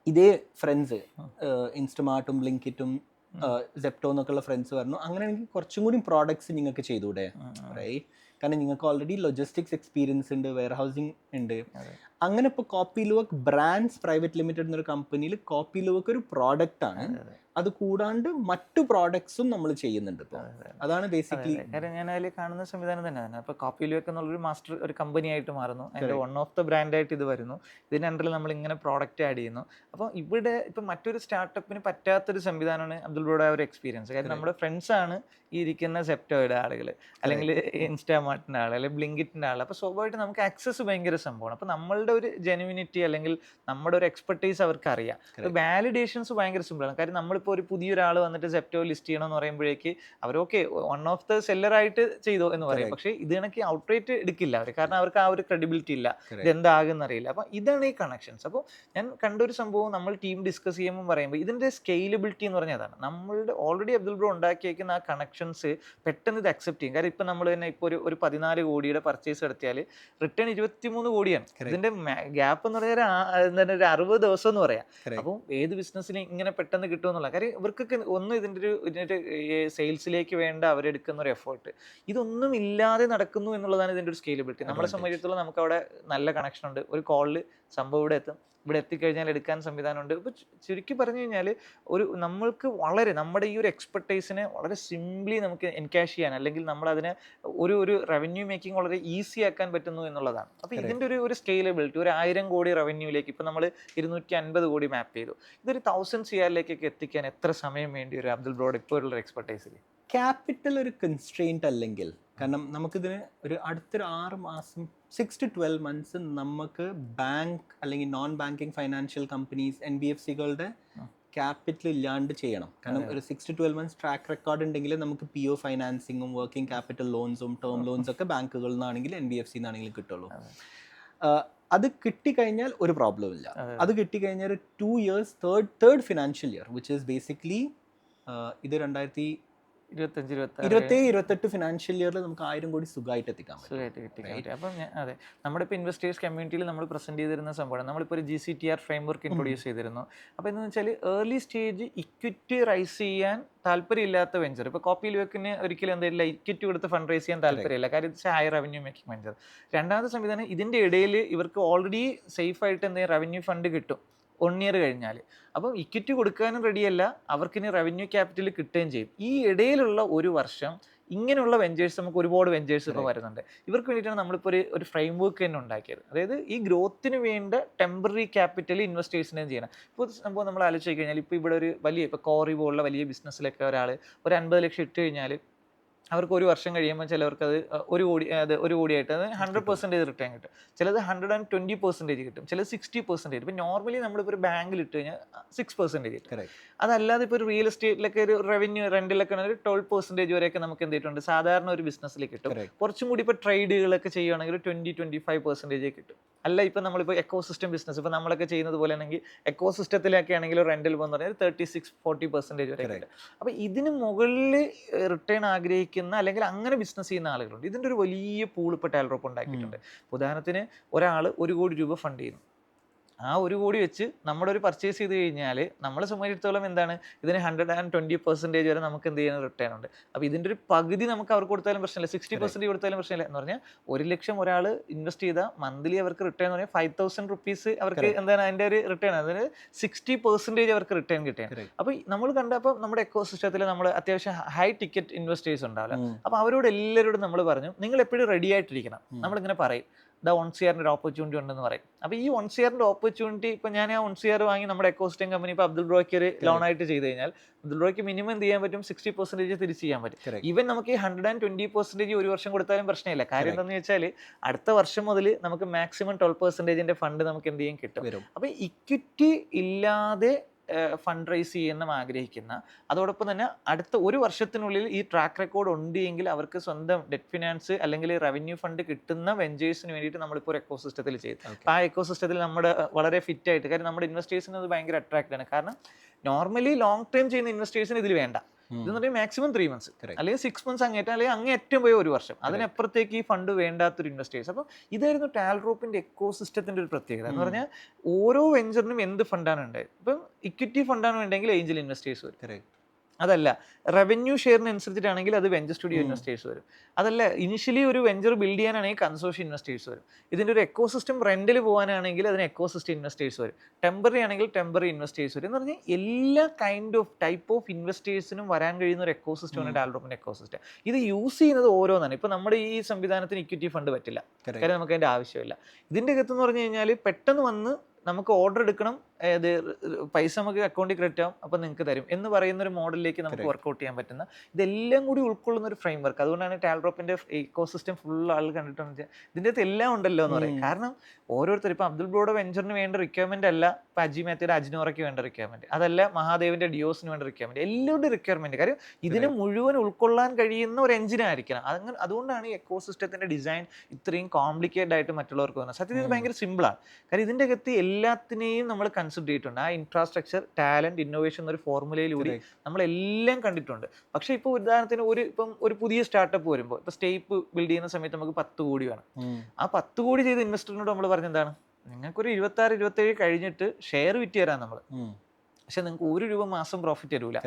ഇതേ ഫ്രണ്ട്സ് ഇൻസ്റ്റമാർട്ടും ബ്ലിങ്കിറ്റും സെപ്റ്റോ എന്നൊക്കെയുള്ള ഫ്രണ്ട്സ് പറഞ്ഞു അങ്ങനെയാണെങ്കിൽ കുറച്ചും കൂടി പ്രോഡക്ട്സ് നിങ്ങൾക്ക് ചെയ്തുകൂടെ, റൈറ്റ്? കാരണം നിങ്ങൾക്ക് ഓൾറെഡി ലോജിസ്റ്റിക്സ് എക്സ്പീരിയൻസ് ഉണ്ട്, വെയർ ഹൗസിങ് ഉണ്ട്. അങ്ങനെ ഇപ്പോൾ കോപ്പി ലുവക്ക് ബ്രാൻഡ്സ് പ്രൈവറ്റ് ലിമിറ്റഡ് എന്നൊരു കമ്പനിയിൽ കോപ്പി ലുവക്ക് ഒരു പ്രോഡക്റ്റ് ആണ്. അത് കൂടാണ്ട് മറ്റു പ്രോഡക്ട്സും നമ്മൾ ചെയ്യുന്നുണ്ട് ഇപ്പോൾ. അതാണ് ബേസിക്കലി കാര്യം ഞാൻ അതിൽ കാണുന്ന സംവിധാനം തന്നെ. അപ്പോൾ കോപ്പി ലുവക്ക് എന്നുള്ളൊരു മാസ്റ്റർ ഒരു കമ്പനി ആയിട്ട് മാറുന്നു, അതിൻ്റെ വൺ ഓഫ് ദ ബ്രാൻഡായിട്ട് ഇത് വരുന്നു. ഇതിൻ്റെ അണ്ടറിൽ നമ്മൾ ഇങ്ങനെ പ്രോഡക്റ്റ് ആഡ് ചെയ്യുന്നു. അപ്പോൾ ഇവിടെ ഇപ്പം മറ്റൊരു സ്റ്റാർട്ടപ്പിന് പറ്റാത്തൊരു സംവിധാനമാണ് അബ്ദുൾ ബ്രോയുടെ ഒരു എക്സ്പീരിയൻസ്. കാര്യം നമ്മുടെ ഫ്രണ്ട്സാണ് ഈ ഇരിക്കുന്ന സെപ്റ്റോയുടെ ആളുകൾ, അല്ലെങ്കിൽ ഇൻസ്റ്റാമാർട്ടിൻ്റെ ആൾ, അല്ലെങ്കിൽ ബ്ലിങ്കിറ്റിൻ്റെ ആൾ. അപ്പോൾ സ്വാഭാവികമായിട്ട് നമുക്ക് ആക്സസ് ഭയങ്കര സംഭവമാണ്. അപ്പോൾ നമ്മളുടെ ഒരു ജെനുവിനിറ്റി അല്ലെങ്കിൽ നമ്മുടെ ഒരു എക്സ്പെർട്ടൈസ് അവർക്ക് അറിയാം. വാലിഡേഷൻസ് ഭയങ്കര സിമ്പിളാണ്. കാര്യം നമ്മളിപ്പോൾ ഒരു പുതിയൊരാൾ വന്നിട്ട് സെപ്റ്റോ ലിസ്റ്റ് ചെയ്യണമെന്ന് പറയുമ്പോഴേക്ക് അവർ ഓക്കെ വൺ ഓഫ് ദ സെല്ലറായിട്ട് ചെയ്തോ എന്ന് പറയും. പക്ഷേ ഇത് കണക്ക് ഔട്ട്റേറ്റ് എടുക്കില്ല അവർ, കാരണം അവർക്ക് ആ ഒരു ക്രെഡിബിലിറ്റി ഇല്ല, ഇതെന്താകുന്ന അറിയില്ല. അപ്പോൾ ഇതാണ് ഈ കണക്ഷൻസ്. അപ്പോൾ ഞാൻ കണ്ടൊരു സംഭവം നമ്മൾ ടീം ഡിസ്കസ് ചെയ്യുമ്പോൾ പറയുമ്പോൾ ഇതിൻ്റെ സ്കെയിലബിലിറ്റി എന്ന് പറഞ്ഞാൽ അതാണ്. നമ്മളുടെ ഓൾറെഡി അബ്ദുൾ ബ്രോ ഉണ്ടാക്കിയേക്കുന്ന ആ കണക്ഷൻസ് പെട്ടെന്ന് ഇത് അക്സെപ്റ്റ് ചെയ്യും. കാരണം ഇപ്പം നമ്മൾ തന്നെ ഇപ്പോൾ ഒരു 14 കോടിയുടെ പർച്ചേസ് നടത്തിയാൽ റിട്ടേൺ 23 കോടിയാണ്. ഇതിൻ്റെ ഗ്യാപ്പ് എന്ന് പറഞ്ഞാൽ ഒരു 60 ദിവസം എന്ന് പറയാം. അപ്പോൾ ഏത് ബിസിനസ്സിന് ഇങ്ങനെ പെട്ടെന്ന് കിട്ടുമെന്നുള്ള കാര്യം ഇവർക്കൊക്കെ ഒന്ന് ഇതിൻ്റെ സെയിൽസിലേക്ക് വേണ്ട അവരെടുക്കുന്ന ഒരു എഫേർട്ട്, ഇതൊന്നും ഇല്ലാതെ നടക്കുന്നു എന്നുള്ളതാണ് ഇതിൻ്റെ ഒരു സ്കെയിലബിലിറ്റി. നമ്മളെ സംബന്ധിച്ചിടത്തോളം നമുക്ക് അവിടെ നല്ല കണക്ഷൻ ഉണ്ട്. ഒരു കോളിൽ സംഭവം ഇവിടെ എത്തിക്കഴിഞ്ഞാൽ എടുക്കാൻ സംവിധാനമുണ്ട്. ഇപ്പോൾ ചുരുക്കി പറഞ്ഞു കഴിഞ്ഞാൽ നമ്മൾക്ക് വളരെ നമ്മുടെ ഈ ഒരു എക്സ്പെർട്ടൈസിനെ വളരെ സിംപ്ലി നമുക്ക് എൻകാഷ് ചെയ്യാൻ, അല്ലെങ്കിൽ നമ്മളതിനെ ഒരു റവന്യൂ മേക്കിംഗ് വളരെ ഈസി ആക്കാൻ പറ്റുന്നു എന്നുള്ളതാണ്. അപ്പോൾ ഇതിൻ്റെ ഒരു സ്കെയിലബിലിറ്റി, ഒരു 1000 കോടി റവന്യൂയിലേക്ക് ഇപ്പോൾ നമ്മൾ 250 കോടി മാപ്പ് ചെയ്തു, ഇതൊരു 1000 CR എത്തിക്കാൻ എത്ര സമയം വേണ്ടി വരും അബ്ദുൾ ബ്രോഡ് ഇപ്പോൾ ഉള്ള എക്സ്പെർട്ടൈസിൽ? ക്യാപിറ്റൽ ഒരു കൺസ്ട്രെയിൻറ്റ് അല്ലെങ്കിൽ, കാരണം നമുക്കിതിന് അടുത്തൊരു 6 മാസം 6 to 12 months നമുക്ക് ബാങ്ക് അല്ലെങ്കിൽ നോൺ ബാങ്കിങ് ഫൈനാൻഷ്യൽ കമ്പനീസ് NBFCകളുടെ ക്യാപിറ്റൽ ഇല്ലാണ്ട് ചെയ്യണം. കാരണം ഒരു 6 to 12 months ട്രാക്ക് റെക്കോർഡ് ഉണ്ടെങ്കിൽ നമുക്ക് PO ഫൈനാൻസിങ്ങും വർക്കിംഗ് ക്യാപിറ്റൽ ലോൺസും ടേം ലോൺസ് ഒക്കെ ബാങ്കുകളിൽ നിന്നാണെങ്കിൽ NBFC നിന്നാണെങ്കിലും കിട്ടുള്ളൂ. അത് കിട്ടിക്കഴിഞ്ഞാൽ ഒരു പ്രോബ്ലം ഇല്ല. അത് കിട്ടിക്കഴിഞ്ഞാൽ ഒരു 2 years third financial year which is basically ഇത് 2027-28 ഫിനാൻഷ്യൽ ഇയറിൽ നമുക്ക് 1000 കോടി സുഖമായിട്ട് എത്തിക്കാൻ പറ്റും. അപ്പം അതെ, നമ്മുടെ ഇപ്പോൾ ഇൻവെസ്റ്റേഴ്സ് കമ്മ്യൂണിറ്റിയിൽ നമ്മൾ പ്രസന്റ് ചെയ്തിരുന്ന സംഭവമാണ്. നമ്മളിപ്പോൾ ഒരു GCTR ഫ്രെയിംവർക്ക് ഇൻട്രൊഡ്യൂസ് ചെയ്തിരുന്നു. അപ്പോൾ എന്ന് വെച്ചാൽ ഏർലി സ്റ്റേജ് ഇക്വിറ്റി റൈസ് ചെയ്യാൻ താല്പര്യമില്ലാത്ത വെഞ്ചർ, ഇപ്പോൾ കോപ്പി ലുവക്കിന് ഒരിക്കലും എന്തെങ്കിലും ഇക്വിറ്റി കൊടുത്ത് ഫണ്ട് റൈസ് ചെയ്യാൻ താല്പര്യമില്ല, കാര്യം ഇത് ഹൈ റവന്യൂ മേക്കിംഗ് വെഞ്ചർ. രണ്ടാമത്തെ സംവിധാനം, ഇതിൻ്റെ ഇടയിൽ ഇവർക്ക് ഓൾറെഡി സേഫായിട്ട് എന്തെങ്കിലും റവന്യൂ ഫണ്ട് കിട്ടും 1 year കഴിഞ്ഞാൽ. അപ്പം ഇക്വിറ്റി കൊടുക്കാനും റെഡിയല്ല, അവർക്കിനി റവന്യൂ ക്യാപിറ്റൽ കിട്ടുകയും ചെയ്യും. ഈ ഇടയിലുള്ള ഒരു വർഷം ഇങ്ങനെയുള്ള വെഞ്ചേഴ്സ്, നമുക്ക് ഒരുപാട് വെഞ്ചേഴ്സ് ഇപ്പോൾ വരുന്നുണ്ട്. ഇവർക്ക് വേണ്ടിയിട്ടാണ് നമ്മളിപ്പോൾ ഒരു ഫ്രെയിം വർക്ക് തന്നെ ഉണ്ടാക്കിയത്. അതായത് ഈ ഗ്രോത്തിന് വേണ്ട ടെമ്പററി ക്യാപിറ്റൽ ഇൻവെസ്റ്റേഴ്സിനെ ചെയ്യണം. ഇപ്പോൾ സംഭവം നമ്മൾ ആലോചിച്ച് കഴിഞ്ഞാൽ, ഇപ്പോൾ ഇവിടെ ഒരു വലിയ, ഇപ്പോൾ കോറി പോലുള്ള വലിയ ബിസിനസ്സിലൊക്കെ ഒരാൾ ഒരു 50 ലക്ഷം ഇട്ട് കഴിഞ്ഞാൽ അവർക്ക് ഒരു വർഷം കഴിയുമ്പോൾ ചിലവർക്ക് അത് 1 കോടിയായിട്ട് അത് 100% റിട്ടേൺ കിട്ടും. ചിലത് 120% കിട്ടും, ചിലത് 60%. ഇപ്പം നോർമലി നമ്മളിപ്പോൾ ഒരു ബാങ്കിൽ ഇട്ട് കഴിഞ്ഞാൽ 6% കിട്ടും. അതല്ലാതെ ഇപ്പോൾ ഒരു റിയൽ എസ്റ്റേറ്റിലൊക്കെ ഒരു റവന്യൂ റെന്റിലൊക്കെ ഒരു 12% വരെയൊക്കെ നമുക്ക് എന്ത് ചെയ്തിട്ടുണ്ട് സാധാരണ ഒരു ബിസിനസ്സിൽ കിട്ടും. കുറച്ചും കൂടി ഇപ്പോൾ ട്രേഡുകളൊക്കെ ചെയ്യുകയാണെങ്കിൽ 20-25% കിട്ടും. അല്ല ഇപ്പം നമ്മളിപ്പോൾ എക്കോസിസ്റ്റം ബിസിനസ്, ഇപ്പോൾ നമ്മളൊക്കെ ചെയ്യുന്നത് പോലെ ആണെങ്കിൽ എക്കോസിസ്റ്റത്തിലൊക്കെ ആണെങ്കിൽ റെന്റൽ പോകുന്ന പറഞ്ഞാൽ 36-40% വരെ കിട്ടും. അപ്പോൾ ഇതിന് മുകളിൽ റിട്ടേൺ ആഗ്രഹിക്കുന്ന അല്ലെങ്കിൽ അങ്ങനെ ബിസിനസ് ചെയ്യുന്ന ആളുകളുണ്ട്. ഇതിൻ്റെ ഒരു വലിയ പൂൾ ഇപ്പോൾ ടാൽറോപ്പ് ഉണ്ടാക്കിയിട്ടുണ്ട്. ഉദാഹരണത്തിന് ഒരാൾ 1 കോടി രൂപ ഫണ്ട് ചെയ്യുന്നു. ആ 1 കോടി വെച്ച് നമ്മുടെ ഒരു പർച്ചേസ് ചെയ്ത് കഴിഞ്ഞാൽ നമ്മളെ സംബന്ധിച്ചിടത്തോളം എന്താണ്, ഇതിന് 120% വരെ നമുക്ക് എന്ത് ചെയ്യുന്ന റിട്ടേൺ ഉണ്ട്. അപ്പോൾ ഇതിൻ്റെ ഒരു പകുതി നമുക്ക് അവർക്ക് കൊടുത്താലും പ്രശ്നമില്ല, 60% കൊടുത്താലും പ്രശ്നമില്ല. എന്ന് പറഞ്ഞാൽ 1 ലക്ഷം ഒരാൾ ഇൻവെസ്റ്റ് ചെയ്താൽ മന്ത്ലി അവർക്ക് റിട്ടേൺ എന്ന് പറഞ്ഞാൽ 5000 rupees അവർക്ക് എന്താണ് അതിൻ്റെ ഒരു റിട്ടേൺ, അതിന് 60% അവർക്ക് റിട്ടേൺ കിട്ടുക. അപ്പോൾ നമ്മൾ കണ്ടപ്പോൾ നമ്മുടെ എക്കോസിസ്റ്റത്തിൽ നമ്മൾ അത്യാവശ്യം ഹൈ ടിക്കറ്റ് ഇൻവെസ്റ്റേഴ്സ് ഉണ്ടാവില്ല. അപ്പോൾ അവരോട് എല്ലാവരോടും നമ്മൾ പറഞ്ഞു, നിങ്ങൾ എപ്പോഴും റെഡി ആയിട്ടിരിക്കണം. നമ്മളിങ്ങനെ പറയും, ദാ 1 CR ഒരു ഓപ്പർച്യൂണിറ്റി ഉണ്ടെന്ന് പറയും. അപ്പോൾ ഈ 1 CR ഓപ്പർച്യൂണിറ്റി, ഇപ്പോൾ ഞാൻ ആ 1 CR വാങ്ങി നമ്മുടെ എക്കോസിസ്റ്റം കമ്പനി ഇപ്പോൾ അബ്ദുൾ ബ്രോയ്ക്ക് ഒരു ലോൺ ആയിട്ട് ചെയ്ത് കഴിഞ്ഞാൽ അബ്ദുൾ ബ്രോയ്ക്ക് മിനിമം എന്ത് ചെയ്യാൻ പറ്റും, 60% തിരിച്ച് ചെയ്യാൻ പറ്റും. ഈവൻ നമുക്ക് ഈ 120% ഒരു വർഷം കൊടുത്താലും പ്രശ്നമില്ല. കാര്യം എന്താണെന്ന് വെച്ചാൽ അടുത്ത വർഷം മുതൽ നമുക്ക് മാക്സിമം 12% ഫണ്ട് നമുക്ക് എന്ത് ചെയ്യാൻ കിട്ടും. അപ്പോൾ ഇക്വിറ്റി ഇല്ലാതെ ഫണ്ട് റൈസ് ചെയ്യാൻ ആഗ്രഹിക്കുന്ന, അതോടൊപ്പം തന്നെ അടുത്ത ഒരു വർഷത്തിനുള്ളിൽ ഈ ട്രാക്ക് റെക്കോർഡ് ഉണ്ട് എങ്കിൽ അവർക്ക് സ്വന്തം ഡെറ്റ് ഫിനാൻസ് അല്ലെങ്കിൽ റവന്യൂ ഫണ്ട് കിട്ടുന്ന വെഞ്ചേഴ്സിന് വേണ്ടിയിട്ട് നമ്മളിപ്പോൾ ഒരു എക്കോസിസ്റ്റത്തിൽ ചെയ്തു. അപ്പോൾ ആ എക്കോസിസ്റ്റത്തിൽ നമ്മുടെ വളരെ ഫിറ്റ് ആയിട്ട്, കാരണം നമ്മുടെ ഇൻവെസ്റ്റേഴ്സിന് അത് ഭയങ്കര അട്രാക്റ്റ് ആണ്. കാരണം നോർമലി ലോങ് ടൈം ചെയ്യുന്ന ഇൻവെസ്റ്റേഴ്സിന് ഇതിൽ വേണ്ട. ഇതെന്ന് പറയുമ്പോൾ മാക്സിമം 3 months അല്ലെങ്കിൽ 6 months അങ്ങേറ്റം, അല്ലെങ്കിൽ അങ്ങേറ്റം പോയ 1 വർഷം, അതിനപ്പുറത്തേക്ക് ഈ ഫണ്ട് വേണ്ടാത്തൊരു ഇൻവെസ്റ്റേഴ്സ്. അപ്പോൾ ഇതായിരുന്നു ടാൽറോപ്പിന്റെ എക്കോസിസ്റ്റത്തിന്റെ ഒരു പ്രത്യേകത എന്ന് പറഞ്ഞാൽ, ഓരോ വെഞ്ചറിനും എന്ത് ഫണ്ടാണ് ഉണ്ടായത്. ഇപ്പം ഇക്വിറ്റി ഫണ്ടാണ് വേണ്ടെങ്കിൽ ഏഞ്ചൽ ഇൻവെസ്റ്റേഴ്സ് വരും. അതല്ല റവന്യൂ ഷെയറിനനുസരിച്ചിട്ടാണെങ്കിൽ അത് വെഞ്ചർ സ്റ്റുഡിയോ ഇൻവെസ്റ്റേഴ്സ് വരും. അതല്ല ഇനിഷ്യലി ഒരു വെഞ്ചർ ബിൽഡ് ചെയ്യാനാണെങ്കിൽ കൺസോർഷ്യം ഇൻവെസ്റ്റേഴ്സ് വരും. ഇതിൻ്റെ ഒരു എക്കോസിസ്റ്റം റെന്റിൽ പോകാനാണെങ്കിൽ അതിന് എക്കോസിസ്റ്റം ഇൻവെസ്റ്റേഴ്സ് വരും. ടെമ്പററി ആണെങ്കിൽ ടെമ്പററി ഇൻവെസ്റ്റേഴ്സ് വരും. എന്ന് പറഞ്ഞാൽ എല്ലാ ടൈപ്പ് ഓഫ് ഇൻവെസ്റ്റേഴ്സിനും വരാൻ കഴിയുന്ന ഒരു എക്കോസിസ്റ്റമാണ് ടാൽറോപ്പിന്റെ എക്കോസിസ്റ്റം. ഇത് യൂസ് ചെയ്യുന്നത് ഓരോന്നാണ്. ഇപ്പോൾ നമ്മുടെ ഈ സംവിധാനത്തിന് ഇക്വിറ്റി ഫണ്ട് പറ്റില്ല, കാര്യം നമുക്ക് അതിൻ്റെ ആവശ്യമില്ല. ഇതിൻ്റെ അകത്തെന്ന് പറഞ്ഞു കഴിഞ്ഞാൽ പെട്ടെന്ന് വന്ന് നമുക്ക് ഓർഡർ എടുക്കണം, അത് പൈസ നമുക്ക് അക്കൗണ്ടിൽ ക്രെഡിറ്റ് ആവും, അപ്പം നിങ്ങൾക്ക് തരും എന്ന് പറയുന്ന ഒരു മോഡലിലേക്ക് നമുക്ക് വർക്കൗട്ട് ചെയ്യാൻ പറ്റുന്ന, ഇതെല്ലാം കൂടി ഉൾക്കൊള്ളുന്ന ഒരു ഫ്രെയിം വർക്ക്. അതുകൊണ്ടാണ് ടാൽറോപ്പിന്റെ ഇക്കോസിസ്റ്റം ഫുൾ ആൾ കണ്ടിട്ടുണ്ടെന്ന് വെച്ചാൽ ഇതിൻ്റെ അകത്ത് എല്ലാം ഉണ്ടല്ലോ എന്ന് പറയും. കാരണം ഓരോരുത്തർ, ഇപ്പം അബ്ദുൾ ബ്രോയുടെ വെഞ്ചറിന് വേണ്ട റിക്വയർമെന്റ് അല്ല ഇപ്പം അജി മാത്യയുടെ അജ്നോറയ്ക്ക് വേണ്ട റിക്വയർമെന്റ്, അതല്ല മഹാദേവിന്റെ ഡിയോസിന് വേണ്ട റിക്വയർമെന്റ്, എല്ലാവരുടെയും റിക്വയർമെന്റ്. കാര്യം ഇതിനെ മുഴുവൻ ഉൾക്കൊള്ളാൻ കഴിയുന്ന ഒരു എഞ്ചിനായിരിക്കണം. അതുകൊണ്ടാണ് ഈ എക്കോസിസ്റ്റത്തിന്റെ ഡിസൈൻ ഇത്രയും കോംപ്ലിക്കേറ്റഡ് ആയിട്ട് മറ്റുള്ളവർക്ക് വന്നത്. സത്യത്തിൽ ഇത് ഭയങ്കര സിമ്പിളാണ്. കാര്യം ഇതിൻ്റെ അകത്ത് എല്ലാത്തിനെയും നമ്മൾ കൺസിഡർ ചെയ്തിട്ടുണ്ട്. ആ ഇൻഫ്രാസ്ട്രക്ചർ, ടാലന്റ്, ഇന്നോവേഷൻ എന്നൊരു ഫോർമുലയിലൂടെ നമ്മളെല്ലാം കണ്ടിട്ടുണ്ട്. പക്ഷേ ഇപ്പോൾ ഉദാഹരണത്തിന് ഒരു പുതിയ സ്റ്റാർട്ടപ്പ് വരുമ്പോൾ, ഇപ്പോൾ സ്റ്റേപ്പ് ബിൽഡ് ചെയ്യുന്ന സമയത്ത് നമുക്ക് 10 കോടി വേണം. ആ 10 കോടി ചെയ്ത ഇൻവെസ്റ്ററിനോട് നമ്മൾ പറഞ്ഞെന്താണ്, നിങ്ങൾക്കൊരു 26-27 കഴിഞ്ഞിട്ട് ഷെയർ വിറ്റ് തരാം നമ്മൾ, പക്ഷെ നിങ്ങൾക്ക് 1 രൂപ മാസം പ്രോഫിറ്റ് തരൂല,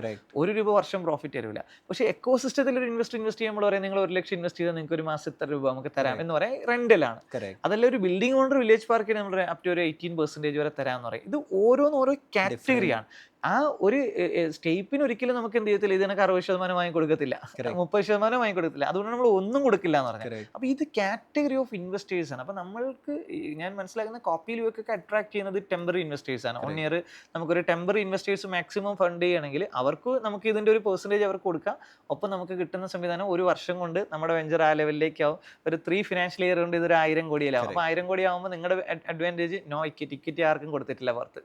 1 രൂപ വർഷം പ്രോഫിറ്റ് തരൂല. പക്ഷേ എക്കോസിസ്റ്റത്തിൽ ഒരു ഇൻവെസ്റ്റ് ചെയ്യുമ്പോൾ പറയാം, നിങ്ങൾ 1 ലക്ഷം ഇൻവെസ്റ്റ് ചെയ്താൽ നിങ്ങൾക്ക് ഒരു മാസം ഇത്ര രൂപ നമുക്ക് തരാം എന്ന് പറയാം, റെന്റലാണ്. അതല്ല ഒരു ബിൽഡിംഗ് ഓണർ വില്ലേജ് പാർക്കിന് നമ്മൾ അപ് ടു ഒരു 18% വരെ തരാമെന്ന് പറയും. ഇത് ഓരോ കാറ്റഗറിയാണ്. ആ ഒരു സ്റ്റേപ്പിന് ഒരിക്കലും നമുക്ക് എന്ത് ചെയ്യത്തില്ല, ഇതിനൊക്കെ 60% വാങ്ങി കൊടുക്കത്തില്ല, 30% വാങ്ങി കൊടുക്കത്തില്ല. അതുകൊണ്ട് നമ്മൾ ഒന്നും കൊടുക്കില്ല എന്ന് പറഞ്ഞാൽ. അപ്പോൾ ഇത് കാറ്റഗറി ഓഫ് ഇൻവെസ്റ്റേഴ്സ് ആണ്. അപ്പോൾ നമ്മൾക്ക് ഞാൻ മനസ്സിലാക്കുന്ന കോപ്പി ലുവക്കൊക്കെ അട്രാക്ട് ചെയ്യുന്നത് ടെമ്പററി ഇൻവെസ്റ്റേഴ്സ് ആണ്. 1 year നമുക്കൊരു ടെമ്പററി ഇൻവെസ്റ്റേഴ്സ് മാക്സിമം ഫണ്ട് ചെയ്യുകയാണെങ്കിൽ അവർക്ക് നമുക്ക് ഇതിൻ്റെ ഒരു പെർസെൻറ്റേജ് അവർക്ക് കൊടുക്കാം. ഒപ്പം നമുക്ക് കിട്ടുന്ന സംവിധാനം 1 വർഷം കൊണ്ട് നമ്മുടെ വെഞ്ചർ ആ ലെവലിലേക്കാവും. ഒരു 3 financial year കൊണ്ട് ഇതൊരു 1000 കോടിയിലാവും. അപ്പോൾ 1000 കോടി ആകുമ്പോൾ നിങ്ങളുടെ അഡ്വാൻറ്റേജ് നോ ഇക്വിറ്റി ആർക്കും കൊടുത്തിട്ടില്ല പുറത്ത്.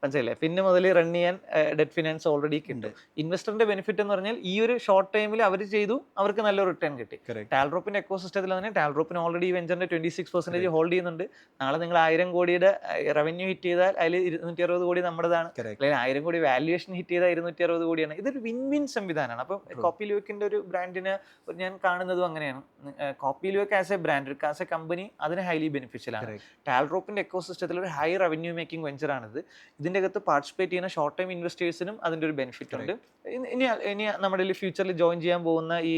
മനസ്സിലായില്ലേ, പിന്നെ മുതൽ റൺ ചെയ്യാൻ ഡെറ്റ് ഫിനാൻസ് ഓൾറെഡി കിട്ടും. ഇൻവെസ്റ്ററിന്റെ ബെനിഫിറ്റ് എന്ന് പറഞ്ഞാൽ ഈ ഒരു ഷോർട്ട് ടൈമിൽ അവർ ചെയ്തു, അവർക്ക് നല്ല റിട്ടേൺ കിട്ടി. ടാൽറോപ്പിന്റെ എക്കോസിസ്റ്റത്തിൽ തന്നെ ടാൽറോപ്പിന് ഓൾറെഡി വെഞ്ചറിന്റെ 26% ഹോൾഡ് ചെയ്യുന്നുണ്ട്. നാളെ നിങ്ങൾ 1000 കോടിയുടെ റവന്യൂ ഹിറ്റ് ചെയ്താൽ അതിൽ 260 കോടി നമ്മുടേതാണ്, അല്ലെങ്കിൽ 1000 കോടി വാല്യുവേഷൻ ഹിറ്റ് ചെയ്താൽ 260 കോടിയാണ്. ഇതൊരു വിൻ വിൻ സംവിധാനമാണ്. അപ്പം കോപ്പി ലുവക്കിന്റെ ഒരു ബ്രാൻഡിന് ഞാൻ കാണുന്നതും അങ്ങനെയാണ്. Kopi Luwak as a brand, as a company അതിന് ഹൈലി ബെനിഫിഷ്യൽ ആണ്. ടാൽറോപ്പിന്റെ എക്കോസിസ്റ്റത്തിൽ ഒരു ഹൈ റവന്യൂ മേക്കിംഗ് വെഞ്ചറാണിത്. ഇതിൻ്റെ അകത്ത് പാർട്ടിസിപ്പേറ്റ് ചെയ്യുന്ന ഷോർട്ട് ടൈം ഇൻവെസ്റ്റേഴ്സിനും അതിൻ്റെ ഒരു ബെനിഫിറ്റ് ഉണ്ട്. ഇനി നമ്മുടെ ഫ്യൂച്ചറിൽ ജോയിൻ ചെയ്യാൻ പോകുന്ന ഈ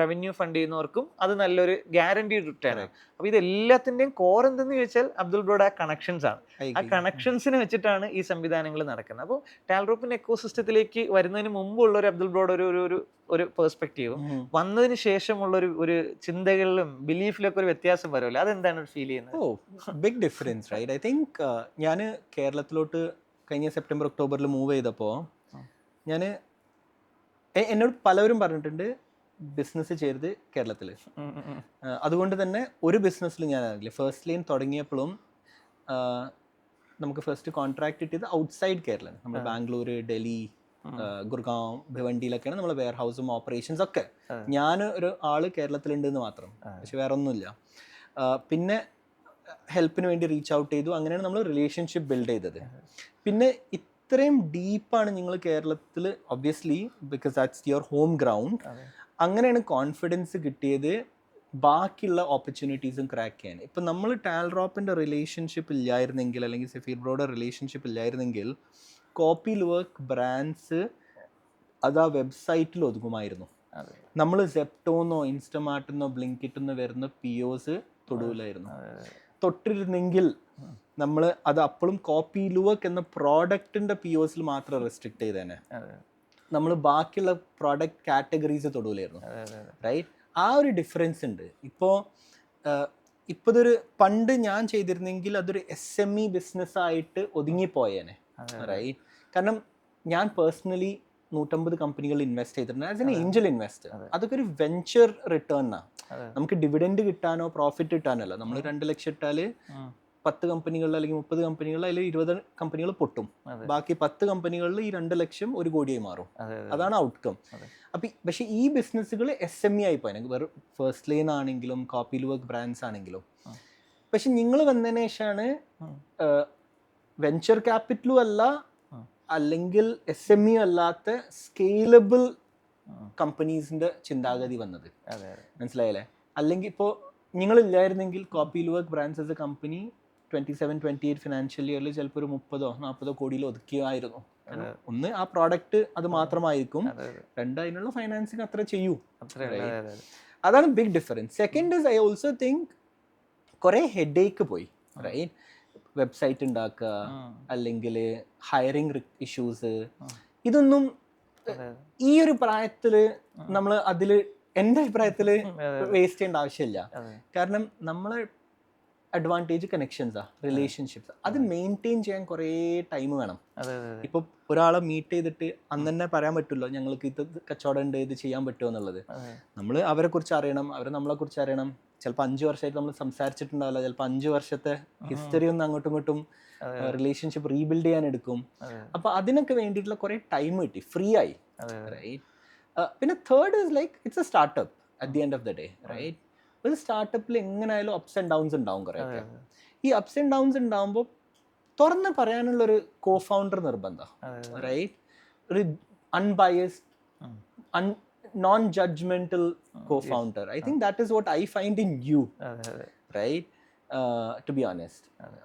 റവന്യൂ ഫണ്ട് ചെയ്യുന്നവർക്കും അത് നല്ലൊരു ഗ്യാരണ്ടീഡ് റിട്ടേൺ ആണ്. അപ്പോൾ ഇതെല്ലാത്തിൻ്റെയും കോർ എന്തെന്ന് ചോദിച്ചാൽ അബ്ദുൾ ബ്രോയുടെ ആ കണക്ഷൻസ് ആണ്. ആ കണക്ഷൻസിനെ വെച്ചിട്ടാണ് ഈ സംവിധാനങ്ങൾ നടക്കുന്നത്. അപ്പോൾ ടാൽറോപ്പിന്റെ എക്കോസിസ്റ്റത്തിലേക്ക് വരുന്നതിന് മുമ്പുള്ള ഒരു അബ്ദുൾ ബ്രോയുടെ ഒരു പെർസ്പെക്റ്റീവും വന്നതിന് ശേഷമുള്ള ഒരു ചിന്തകളിലും ബിലീഫിലൊക്കെ ഒരു വ്യത്യാസം വരുമല്ലോ, അതെന്താണ് ഫീൽ ചെയ്യുന്നത്? Big difference, right? I think ഞാൻ കേരളത്തിലോട്ട് കഴിഞ്ഞ സെപ്റ്റംബർ ഒക്ടോബറിൽ മൂവ് ചെയ്തപ്പോൾ എന്നോട് പലവരും പറഞ്ഞിട്ടുണ്ട് ബിസിനസ് ചെയ്തത് കേരളത്തിൽ. അതുകൊണ്ട് തന്നെ ഒരു ബിസിനസ്സിൽ ഞാനാകില്ല. ഫസ്റ്റ് ലൈൻ തുടങ്ങിയപ്പോഴും നമുക്ക് ഫസ്റ്റ് കോൺട്രാക്ട് കിട്ടിയത് ഔട്ട്സൈഡ് കേരള. നമ്മൾ ബാംഗ്ലൂർ, ഡൽഹി, ഗുർഗാവ്, ഭിവണ്ടിയിലൊക്കെയാണ് നമ്മളെ വെയർ ഹൗസും ഓപ്പറേഷൻസ് ഒക്കെ. ഞാൻ ഒരു ആള് കേരളത്തിലുണ്ടെന്ന് മാത്രം, പക്ഷെ വേറെ ഒന്നുമില്ല. പിന്നെ ഹെൽപ്പിന് വേണ്ടി റീച്ച് ഔട്ട് ചെയ്തു. അങ്ങനെയാണ് നമ്മൾ റിലേഷൻഷിപ്പ് ബിൽഡ് ചെയ്തത്. പിന്നെ ഇത്രയും ഡീപ്പാണ് നിങ്ങൾ കേരളത്തിൽ, obviously because that's your home ground. അങ്ങനെയാണ് കോൺഫിഡൻസ് കിട്ടിയത് ബാക്കിയുള്ള ഓപ്പർച്യൂണിറ്റീസും ക്രാക്ക് ചെയ്യാൻ. ഇപ്പം നമ്മൾ ടാൽറോപ്പിൻ്റെ റിലേഷൻഷിപ്പ് ഇല്ലായിരുന്നെങ്കിൽ, അല്ലെങ്കിൽ സഫീർ ബ്രോയുടെ റിലേഷൻഷിപ്പ് ഇല്ലായിരുന്നെങ്കിൽ, കോപ്പി ലുവർക്ക് ബ്രാൻഡ്സ് അത് ആ വെബ്സൈറ്റിൽ ഒതുങ്ങുമായിരുന്നു. നമ്മൾ സെപ്റ്റോന്നോ ഇൻസ്റ്റമാർട്ടിന്നോ ബ്ലിങ്കിറ്റിന്നോ വരുന്ന POs തൊടുവിലായിരുന്നു. തൊട്ടിരുന്നെങ്കിൽ നമ്മൾ അത് അപ്പോഴും കോപ്പി ലുവർക്ക് എന്ന പ്രോഡക്റ്റിൻ്റെ POസിൽ മാത്രം റെസ്ട്രിക്റ്റ് ചെയ്തേനെ. നമ്മൾ ബാക്കിയുള്ള പ്രോഡക്റ്റ് കാറ്റഗറീസ് തൊടുവിലായിരുന്നു, റൈറ്റ്? ആ ഒരു ഡിഫറൻസ് ഉണ്ട്. ഇപ്പോൾ ഇതൊരു പണ്ട് ഞാൻ ചെയ്തിരുന്നെങ്കിൽ അതൊരു SME ബിസിനസ്സായിട്ട് ഒതുങ്ങിപ്പോയേനെ, റൈറ്റ്? കാരണം ഞാൻ പേഴ്സണലി 150 കമ്പനികളിൽ ഇൻവെസ്റ്റ് ചെയ്തിട്ടുണ്ട് ആസ് എൻ ഏഞ്ചൽ ഇൻവെസ്റ്റർ. അതൊക്കെ ഒരു വെഞ്ചർ റിട്ടേണാണ്. നമുക്ക് ഡിവിഡൻഡ് കിട്ടാനോ പ്രോഫിറ്റ് കിട്ടാനല്ല. നമ്മൾ 2 ലക്ഷം ഇട്ടാൽ 10 കമ്പനികളിൽ അല്ലെങ്കിൽ 30 കമ്പനികളിൽ അതിൽ 20 കമ്പനികൾ പൊട്ടും. ബാക്കി 10 കമ്പനികളിൽ ഈ 2 ലക്ഷം 1 കോടിയായി മാറും. അതാണ് ഔട്ട്കം. പക്ഷേ ഈ ബിസിനസ്സുകൾ SME ആയി പോയി, വെറും ഫസ്റ്റ് ലൈൻ ആണെങ്കിലും കോപ്പി ലുവർക്ക് ബ്രാൻഡ്സ് ആണെങ്കിലും. പക്ഷെ നിങ്ങൾ വന്നതിന് ശേഷമാണ് വെഞ്ചർ ക്യാപിറ്റലും അല്ല, അല്ലെങ്കിൽ SME അല്ലാത്ത സ്കെയിലബിൾ കമ്പനീസിന്റെ ചിന്താഗതി വന്നത്. മനസ്സിലായില്ലേ? അല്ലെങ്കിൽ ഇപ്പോൾ നിങ്ങളില്ലായിരുന്നെങ്കിൽ Kopi Luwak brands as a company 27-28 financial ഇയറിൽ ചിലപ്പോൾ ഒരു 30-40 കോടിയിൽ ഒതുക്കിയായിരുന്നു. ഒന്ന്, ആ പ്രോഡക്റ്റ് അത് മാത്രമായിരിക്കും. 2, അതിനുള്ള ഫൈനാൻസിങ് അത്ര ചെയ്യൂ. അതാണ് big difference. Second is I also think കുറേ ഹെഡേക്ക് പോയി, റൈറ്റ്? വെബ്സൈറ്റ് ഉണ്ടാക്കുക, അല്ലെങ്കിൽ ഹയറിംഗ് ഇഷ്യൂസ്, ഇതൊന്നും ഈ ഒരു പ്രായത്തിൽ നമ്മൾ അതിൽ എൻ്റെ അഭിപ്രായത്തിൽ വേസ്റ്റ് ചെയ്യേണ്ട ആവശ്യമില്ല. കാരണം നമ്മളെ അഡ്വാൻറ്റേജ് കണക്ഷൻസാ, റിലേഷൻഷിപ്സ്. അത് മെയിൻറ്റെയിൻ ചെയ്യാൻ കുറേ ടൈം വേണം. ഇപ്പോൾ ഒരാളെ മീറ്റ് ചെയ്തിട്ട് അന്ന് തന്നെ പറയാൻ പറ്റുമല്ലോ ഞങ്ങൾക്ക് ഇത് കച്ചവടം ഉണ്ട്, ഇത് ചെയ്യാൻ പറ്റുമോ എന്നുള്ളത്. നമ്മൾ അവരെ കുറിച്ച് അറിയണം, അവർ നമ്മളെ കുറിച്ച് അറിയണം. ചിലപ്പോൾ 5 വർഷമായിട്ട് നമ്മൾ സംസാരിച്ചിട്ടുണ്ടാവില്ല, ചിലപ്പോൾ 5 വർഷത്തെ ഹിസ്റ്ററി ഒന്ന് അങ്ങോട്ടും ഇങ്ങോട്ടും റിലേഷൻഷിപ്പ് റീബിൽഡ് ചെയ്യാൻ എടുക്കും. അപ്പോൾ അതിനൊക്കെ വേണ്ടിയിട്ടുള്ള കുറേ ടൈം കിട്ടി, ഫ്രീ ആയി, റൈറ്റ്? പിന്നെ third is like it's a startup at the end of the day, right? ഒരു സ്റ്റാർട്ടപ്പിൽ എങ്ങനെയായാലും അപ്സ് ആൻഡ് ഡൗൺസ് ഉണ്ടാവും കുറേയൊക്കെ. ഈ അപ്സ് ആൻഡ് ഡൗൺസ് ഉണ്ടാകുമ്പോൾ തുറന്ന് പറയാനുള്ളൊരു കോ ഫൗണ്ടർ നിർബന്ധം, റൈറ്റ്? ഒരു unbiased, non-judgmental co-founder. I think that is what I find in you, right? To be honest.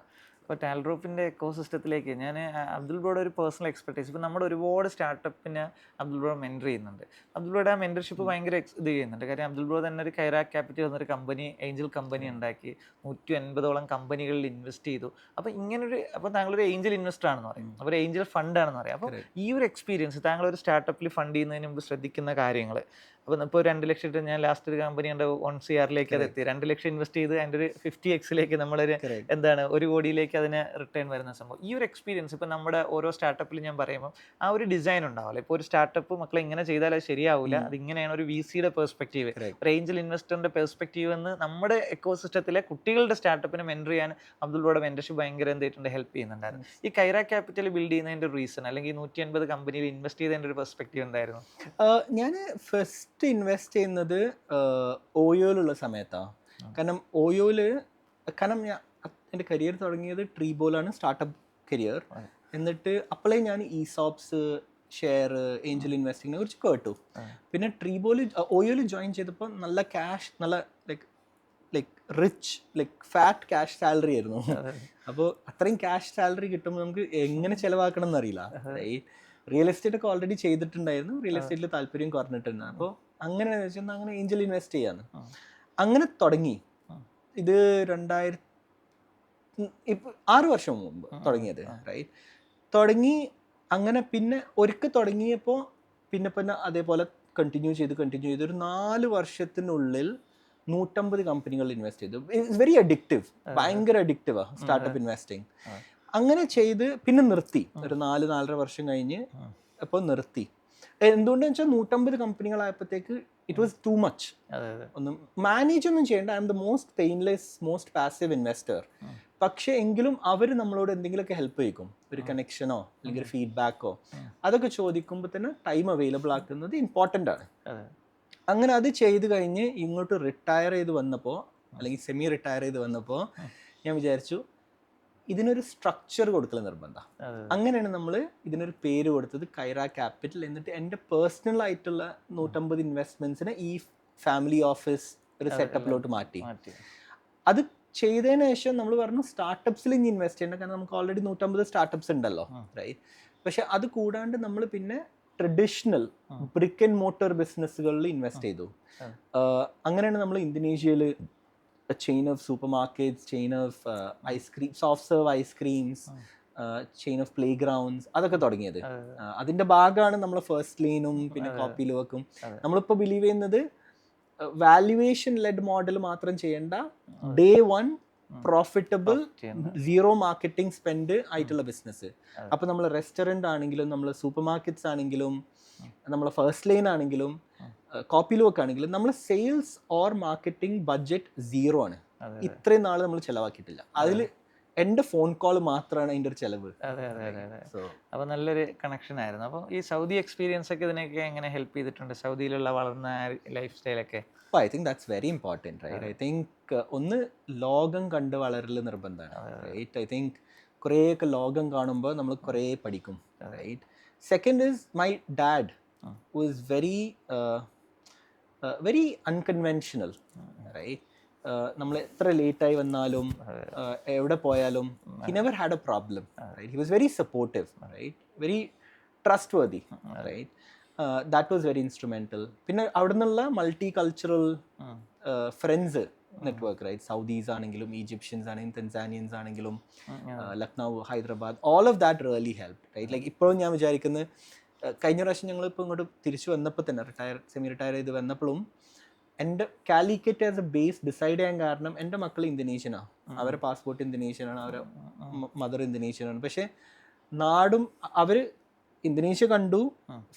ഇപ്പോൾ ടാൽറോപ്പിൻ്റെ എക്കോസിസ്റ്റത്തിലേക്ക് ഞാൻ അബ്ദുൾ ബ്രോയുടെ ഒരു പേഴ്സണൽ എക്സ്പെർട്ടീസ്, ഇപ്പോൾ നമ്മുടെ ഒരുപാട് സ്റ്റാർട്ടപ്പിന് അബ്ദുൾ ബ്രോ മെൻറ്റർ ചെയ്യുന്നുണ്ട്. അബ്ദുൾ ബ്രോയുടെ ആ മെൻറ്റർഷിപ്പ് ഭയങ്കര ഇത് ചെയ്യുന്നുണ്ട്. കാര്യം അബ്ദുൾ ബ്രോ തന്നെ ഒരു കൈറാക് ക്യാപിറ്റൽ എന്നൊരു കമ്പനി, ഏഞ്ചൽ കമ്പനി ഉണ്ടാക്കി 180ഓളം കമ്പനികളിൽ ഇൻവെസ്റ്റ് ചെയ്തു. അപ്പോൾ ഇങ്ങനൊരു, അപ്പോൾ താങ്കളൊരു ഏഞ്ചൽ ഇൻവെസ്റ്റർ ആണെന്ന് പറയും, അപ്പോൾ ഒരു ഏഞ്ചൽ ഫണ്ടാണെന്ന് പറയും. അപ്പോൾ ഈ ഒരു എക്സ്പീരിയൻസ്, താങ്കളൊരു സ്റ്റാർട്ടപ്പിൽ ഫണ്ട് ചെയ്യുന്നതിന് മുമ്പ് ശ്രദ്ധിക്കുന്ന കാര്യങ്ങൾ, അപ്പോൾ ഇപ്പോൾ 2 ലക്ഷം ഇട്ട് ഞാൻ ലാസ്റ്റ് ഒരു കമ്പനി ഉണ്ട് 1 CR അത് എത്തി. 2 ലക്ഷം ഇൻവെസ്റ്റ് ചെയ്ത് അതിൻ്റെ ഒരു 50x നമ്മളൊരു എന്താണ് 1 കോടിയിലേക്ക് അതിന് റിട്ടേൺ വരുന്ന സംഭവം. ഈ ഒരു എക്സ്പീരിയൻസ് ഇപ്പോൾ നമ്മുടെ ഓരോ സ്റ്റാർട്ടപ്പിൽ ഞാൻ പറയുമ്പോൾ ആ ഒരു ഡിസൈൻ ഉണ്ടാവില്ല. ഇപ്പോൾ ഒരു സ്റ്റാർട്ടപ്പ് മക്കളെ ഇങ്ങനെ ചെയ്താൽ അത് ശരിയാവില്ല, അത് ഇങ്ങനെയാണ് ഒരു VCയുടെ പെർസ്പെക്റ്റീവ്, ഒരു ഏഞ്ചൽ ഇൻവെസ്റ്ററിന്റെ പെർസ്പെക്റ്റീവ് എന്ന് നമ്മുടെ എക്കോസിസ്റ്റത്തിലെ കുട്ടികളുടെ സ്റ്റാർട്ടപ്പിനെ മെൻറ്റർ ചെയ്യാൻ അബ്ദുള്ളയുടെ മെൻറ്റർഷിപ്പ് ഭയങ്കര എന്തായിട്ടുണ്ട്, ഹെൽപ്പ് ചെയ്യുന്നുണ്ടായിരുന്നു. ഈ കൈറ ക്യാപിറ്റൽ ബിൽഡ് ചെയ്യുന്നതിൻ്റെ റീസൺ അല്ലെങ്കിൽ 150 കമ്പനിയിൽ ഇൻവെസ്റ്റ് ചെയ്തതിൻ്റെ ഒരു പെർസ്പെക്റ്റീവ് എന്തായിരുന്നു? ഞാൻ ഫസ്റ്റ് ഇൻവെസ്റ്റ് ചെയ്യുന്നത് ഓയോയിലുള്ള സമയത്താണ്. കാരണം ഞാൻ എൻ്റെ കരിയർ തുടങ്ങിയത് ട്രീബോലാണ്, സ്റ്റാർട്ടപ്പ് കരിയർ. എന്നിട്ട് അപ്പോഴേ ഞാൻ ഇസോപ്സ്, ഷെയർ, ഏഞ്ചൽ ഇൻവെസ്റ്റിങ്ങിനെ കുറിച്ച് കേട്ടു. പിന്നെ ഓയോയിൽ ജോയിൻ ചെയ്തപ്പോൾ നല്ല ക്യാഷ്, നല്ല like rich fat cash salary ആയിരുന്നു. അപ്പോൾ അത്രയും ക്യാഷ് സാലറി കിട്ടുമ്പോൾ നമുക്ക് എങ്ങനെ ചിലവാക്കണം എന്നറിയില്ല. റിയൽ എസ്റ്റേറ്റ് ഒക്കെ ഓൾറെഡി ചെയ്തിട്ടുണ്ടായിരുന്നു, റിയൽ എസ്റ്റേറ്റിൽ താല്പര്യം കുറഞ്ഞിട്ടുണ്ട്. അപ്പോൾ അങ്ങനെ വെച്ചാൽ അങ്ങനെ ഏഞ്ചൽ ഇൻവെസ്റ്റ് ചെയ്യാന്ന് അങ്ങനെ തുടങ്ങി. ഇത് 6 വർഷം മുമ്പ് തുടങ്ങിയത്, റൈറ്റ്. തുടങ്ങി അങ്ങനെ പിന്നെ ഒരിക്കൽ തുടങ്ങിയപ്പോൾ പിന്നെ അതേപോലെ കണ്ടിന്യൂ ചെയ്ത് ഒരു 4 വർഷത്തിനുള്ളിൽ 150 കമ്പനികൾ ഇൻവെസ്റ്റ് ചെയ്തു. ഇറ്റ്സ് വെരി അഡിക്റ്റീവ്, ഭയങ്കര അഡിക്റ്റീവാണ് സ്റ്റാർട്ടപ്പ് ഇൻവെസ്റ്റിംഗ്. അങ്ങനെ ചെയ്ത് പിന്നെ നിർത്തി. ഒരു 4-4.5 വർഷം കഴിഞ്ഞ് അപ്പോൾ നിർത്തി. എന്തുകൊണ്ടെന്ന് വെച്ചാൽ 150 കമ്പനികളായപ്പോഴത്തേക്ക് ഇറ്റ് വാസ് ടു മച്ച്. ഒന്നും മാനേജ് ഒന്നും ചെയ്യേണ്ട. I M the most painless, most passive investor. പക്ഷെ എങ്കിലും അവർ നമ്മളോട് എന്തെങ്കിലുമൊക്കെ ഹെൽപ്പ് ചെയ്യും, ഒരു കണക്ഷനോ അല്ലെങ്കിൽ ഒരു ഫീഡ്ബാക്കോ അതൊക്കെ ചോദിക്കുമ്പോൾ തന്നെ ടൈം അവൈലബിൾ ആക്കുന്നത് ഇമ്പോർട്ടൻ്റ് ആണ്. അങ്ങനെ അത് ചെയ്ത് കഴിഞ്ഞ് ഇങ്ങോട്ട് റിട്ടയർ ചെയ്ത് വന്നപ്പോൾ, അല്ലെങ്കിൽ സെമി റിട്ടയർ ചെയ്ത് വന്നപ്പോൾ ഞാൻ വിചാരിച്ചു ഇതിനൊരു സ്ട്രക്ചർ കൊടുക്കൽ നിർബന്ധം. അങ്ങനെയാണ് നമ്മൾ ഇതിനൊരു പേര് കൊടുത്തത് കൈറ ക്യാപിറ്റൽ. എന്നിട്ട് എൻ്റെ പേഴ്സണൽ ആയിട്ടുള്ള 150 ഇൻവെസ്റ്റ്മെന്റ്സിനെ ഈ ഫാമിലി ഓഫീസ് ഒരു സെറ്റപ്പിലോട്ട് മാറ്റി. അത് ചെയ്തതിന് ശേഷം നമ്മൾ പറഞ്ഞു സ്റ്റാർട്ടപ്സിൽ ഇനി ഇൻവെസ്റ്റ് ചെയ്യേണ്ട, കാരണം നമുക്ക് ഓൾറെഡി 150 സ്റ്റാർട്ടപ്സ് ഉണ്ടല്ലോ, റൈറ്റ്. പക്ഷെ അത് കൂടാണ്ട് നമ്മൾ പിന്നെ ട്രഡീഷണൽ ബ്രിക്ക് ആൻഡ് മോട്ടോർ ബിസിനസ്സുകളിൽ ഇൻവെസ്റ്റ് ചെയ്തു. അങ്ങനെയാണ് നമ്മൾ ഇന്തോനേഷ്യയിൽ chain of supermarkets, chain of ice cream, soft serve ice creams, chain of playgrounds അതൊക്കെ തുടങ്ങിയത്. അതിൻ്റെ ഭാഗമാണ് നമ്മൾ ഫസ്റ്റ് ലീനും പിന്നെ കോപ്പി ലോക്കും. നമ്മളിപ്പോൾ ബിലീവ് ചെയ്യുന്നത് വാല്യുവേഷൻ ലെഡ് മോഡൽ മാത്രം ചെയ്യേണ്ട, day 1 profitable, zero marketing spend ആയിട്ടുള്ള ബിസിനസ്. അപ്പോൾ നമ്മൾ റെസ്റ്റോറൻറ്റ് ആണെങ്കിലും, നമ്മൾ സൂപ്പർ മാർക്കറ്റ്സ് ആണെങ്കിലും, നമ്മൾ ഫസ്റ്റ് ലൈൻ ആണെങ്കിലും, കോപ്പിയിലൊക്കെ ആണെങ്കിലും നമ്മൾ സെയിൽസ് ഓർ മാർക്കറ്റിംഗ് ബഡ്ജറ്റ് 0 ആണ്. ഇത്രയും നാൾ നമ്മൾ ചിലവാക്കിയിട്ടില്ല. അതിൽ എൻ്റെ ഫോൺ കോൾ മാത്രമാണ് അതിൻ്റെ ഒരു ചിലവ്. അപ്പോൾ നല്ലൊരു കണക്ഷൻ ആയിരുന്നു. അപ്പോൾ ഈ സൗദി എക്സ്പീരിയൻസ് ഒക്കെ ഇതിനൊക്കെ എങ്ങനെ ഹെൽപ്പ് ചെയ്തിട്ടുണ്ട്, സൗദിയിലുള്ള വളർന്ന ലൈഫ് സ്റ്റൈലൊക്കെ? അപ്പോൾ I think that's very important, right. I think ഒന്ന് ലോകം കണ്ട് വളരൽ നിർബന്ധമാണ്, റൈറ്റ്. ഐ തിങ്ക് കുറേയൊക്കെ ലോകം കാണുമ്പോൾ നമ്മൾ കുറേ പഠിക്കും, right. Second is my dad was very unconventional, right. നമ്മൾ എത്ര ലേറ്റായി വന്നാലും എവിടെ പോയാലും he never had a problem, right. He was very supportive, right, very trustworthy, right. That was very instrumental. പിന്നെ അവിടെ നിന്നുള്ള multi cultural friends network, right. Saudis ആണെങ്കിലും, ഈജിപ്ഷ്യൻസ് ആണെങ്കിലും, തൻസാനിയൻസ് ആണെങ്കിലും, Lucknow, Hyderabad, all of that really help, right. Like ഇപ്പോഴും ഞാൻ വിചാരിക്കുന്നത്, കഴിഞ്ഞ പ്രാവശ്യം ഞങ്ങളിപ്പോൾ ഇങ്ങോട്ട് തിരിച്ചു വന്നപ്പോൾ തന്നെ സെമി റിട്ടയർ ചെയ്ത് വന്നപ്പോഴും എൻ്റെ Calicut as A base decide ചെയ്യാൻ കാരണം എൻ്റെ മക്കൾ ഇന്തോനേഷ്യനാണ്, അവരുടെ പാസ്പോർട്ട് ഇന്തോനേഷ്യനാണ്, അവരുടെ മദർ ഇന്തോനേഷ്യനാണ്. പക്ഷേ നാടും അവർ ഇന്തോനേഷ്യ കണ്ടു,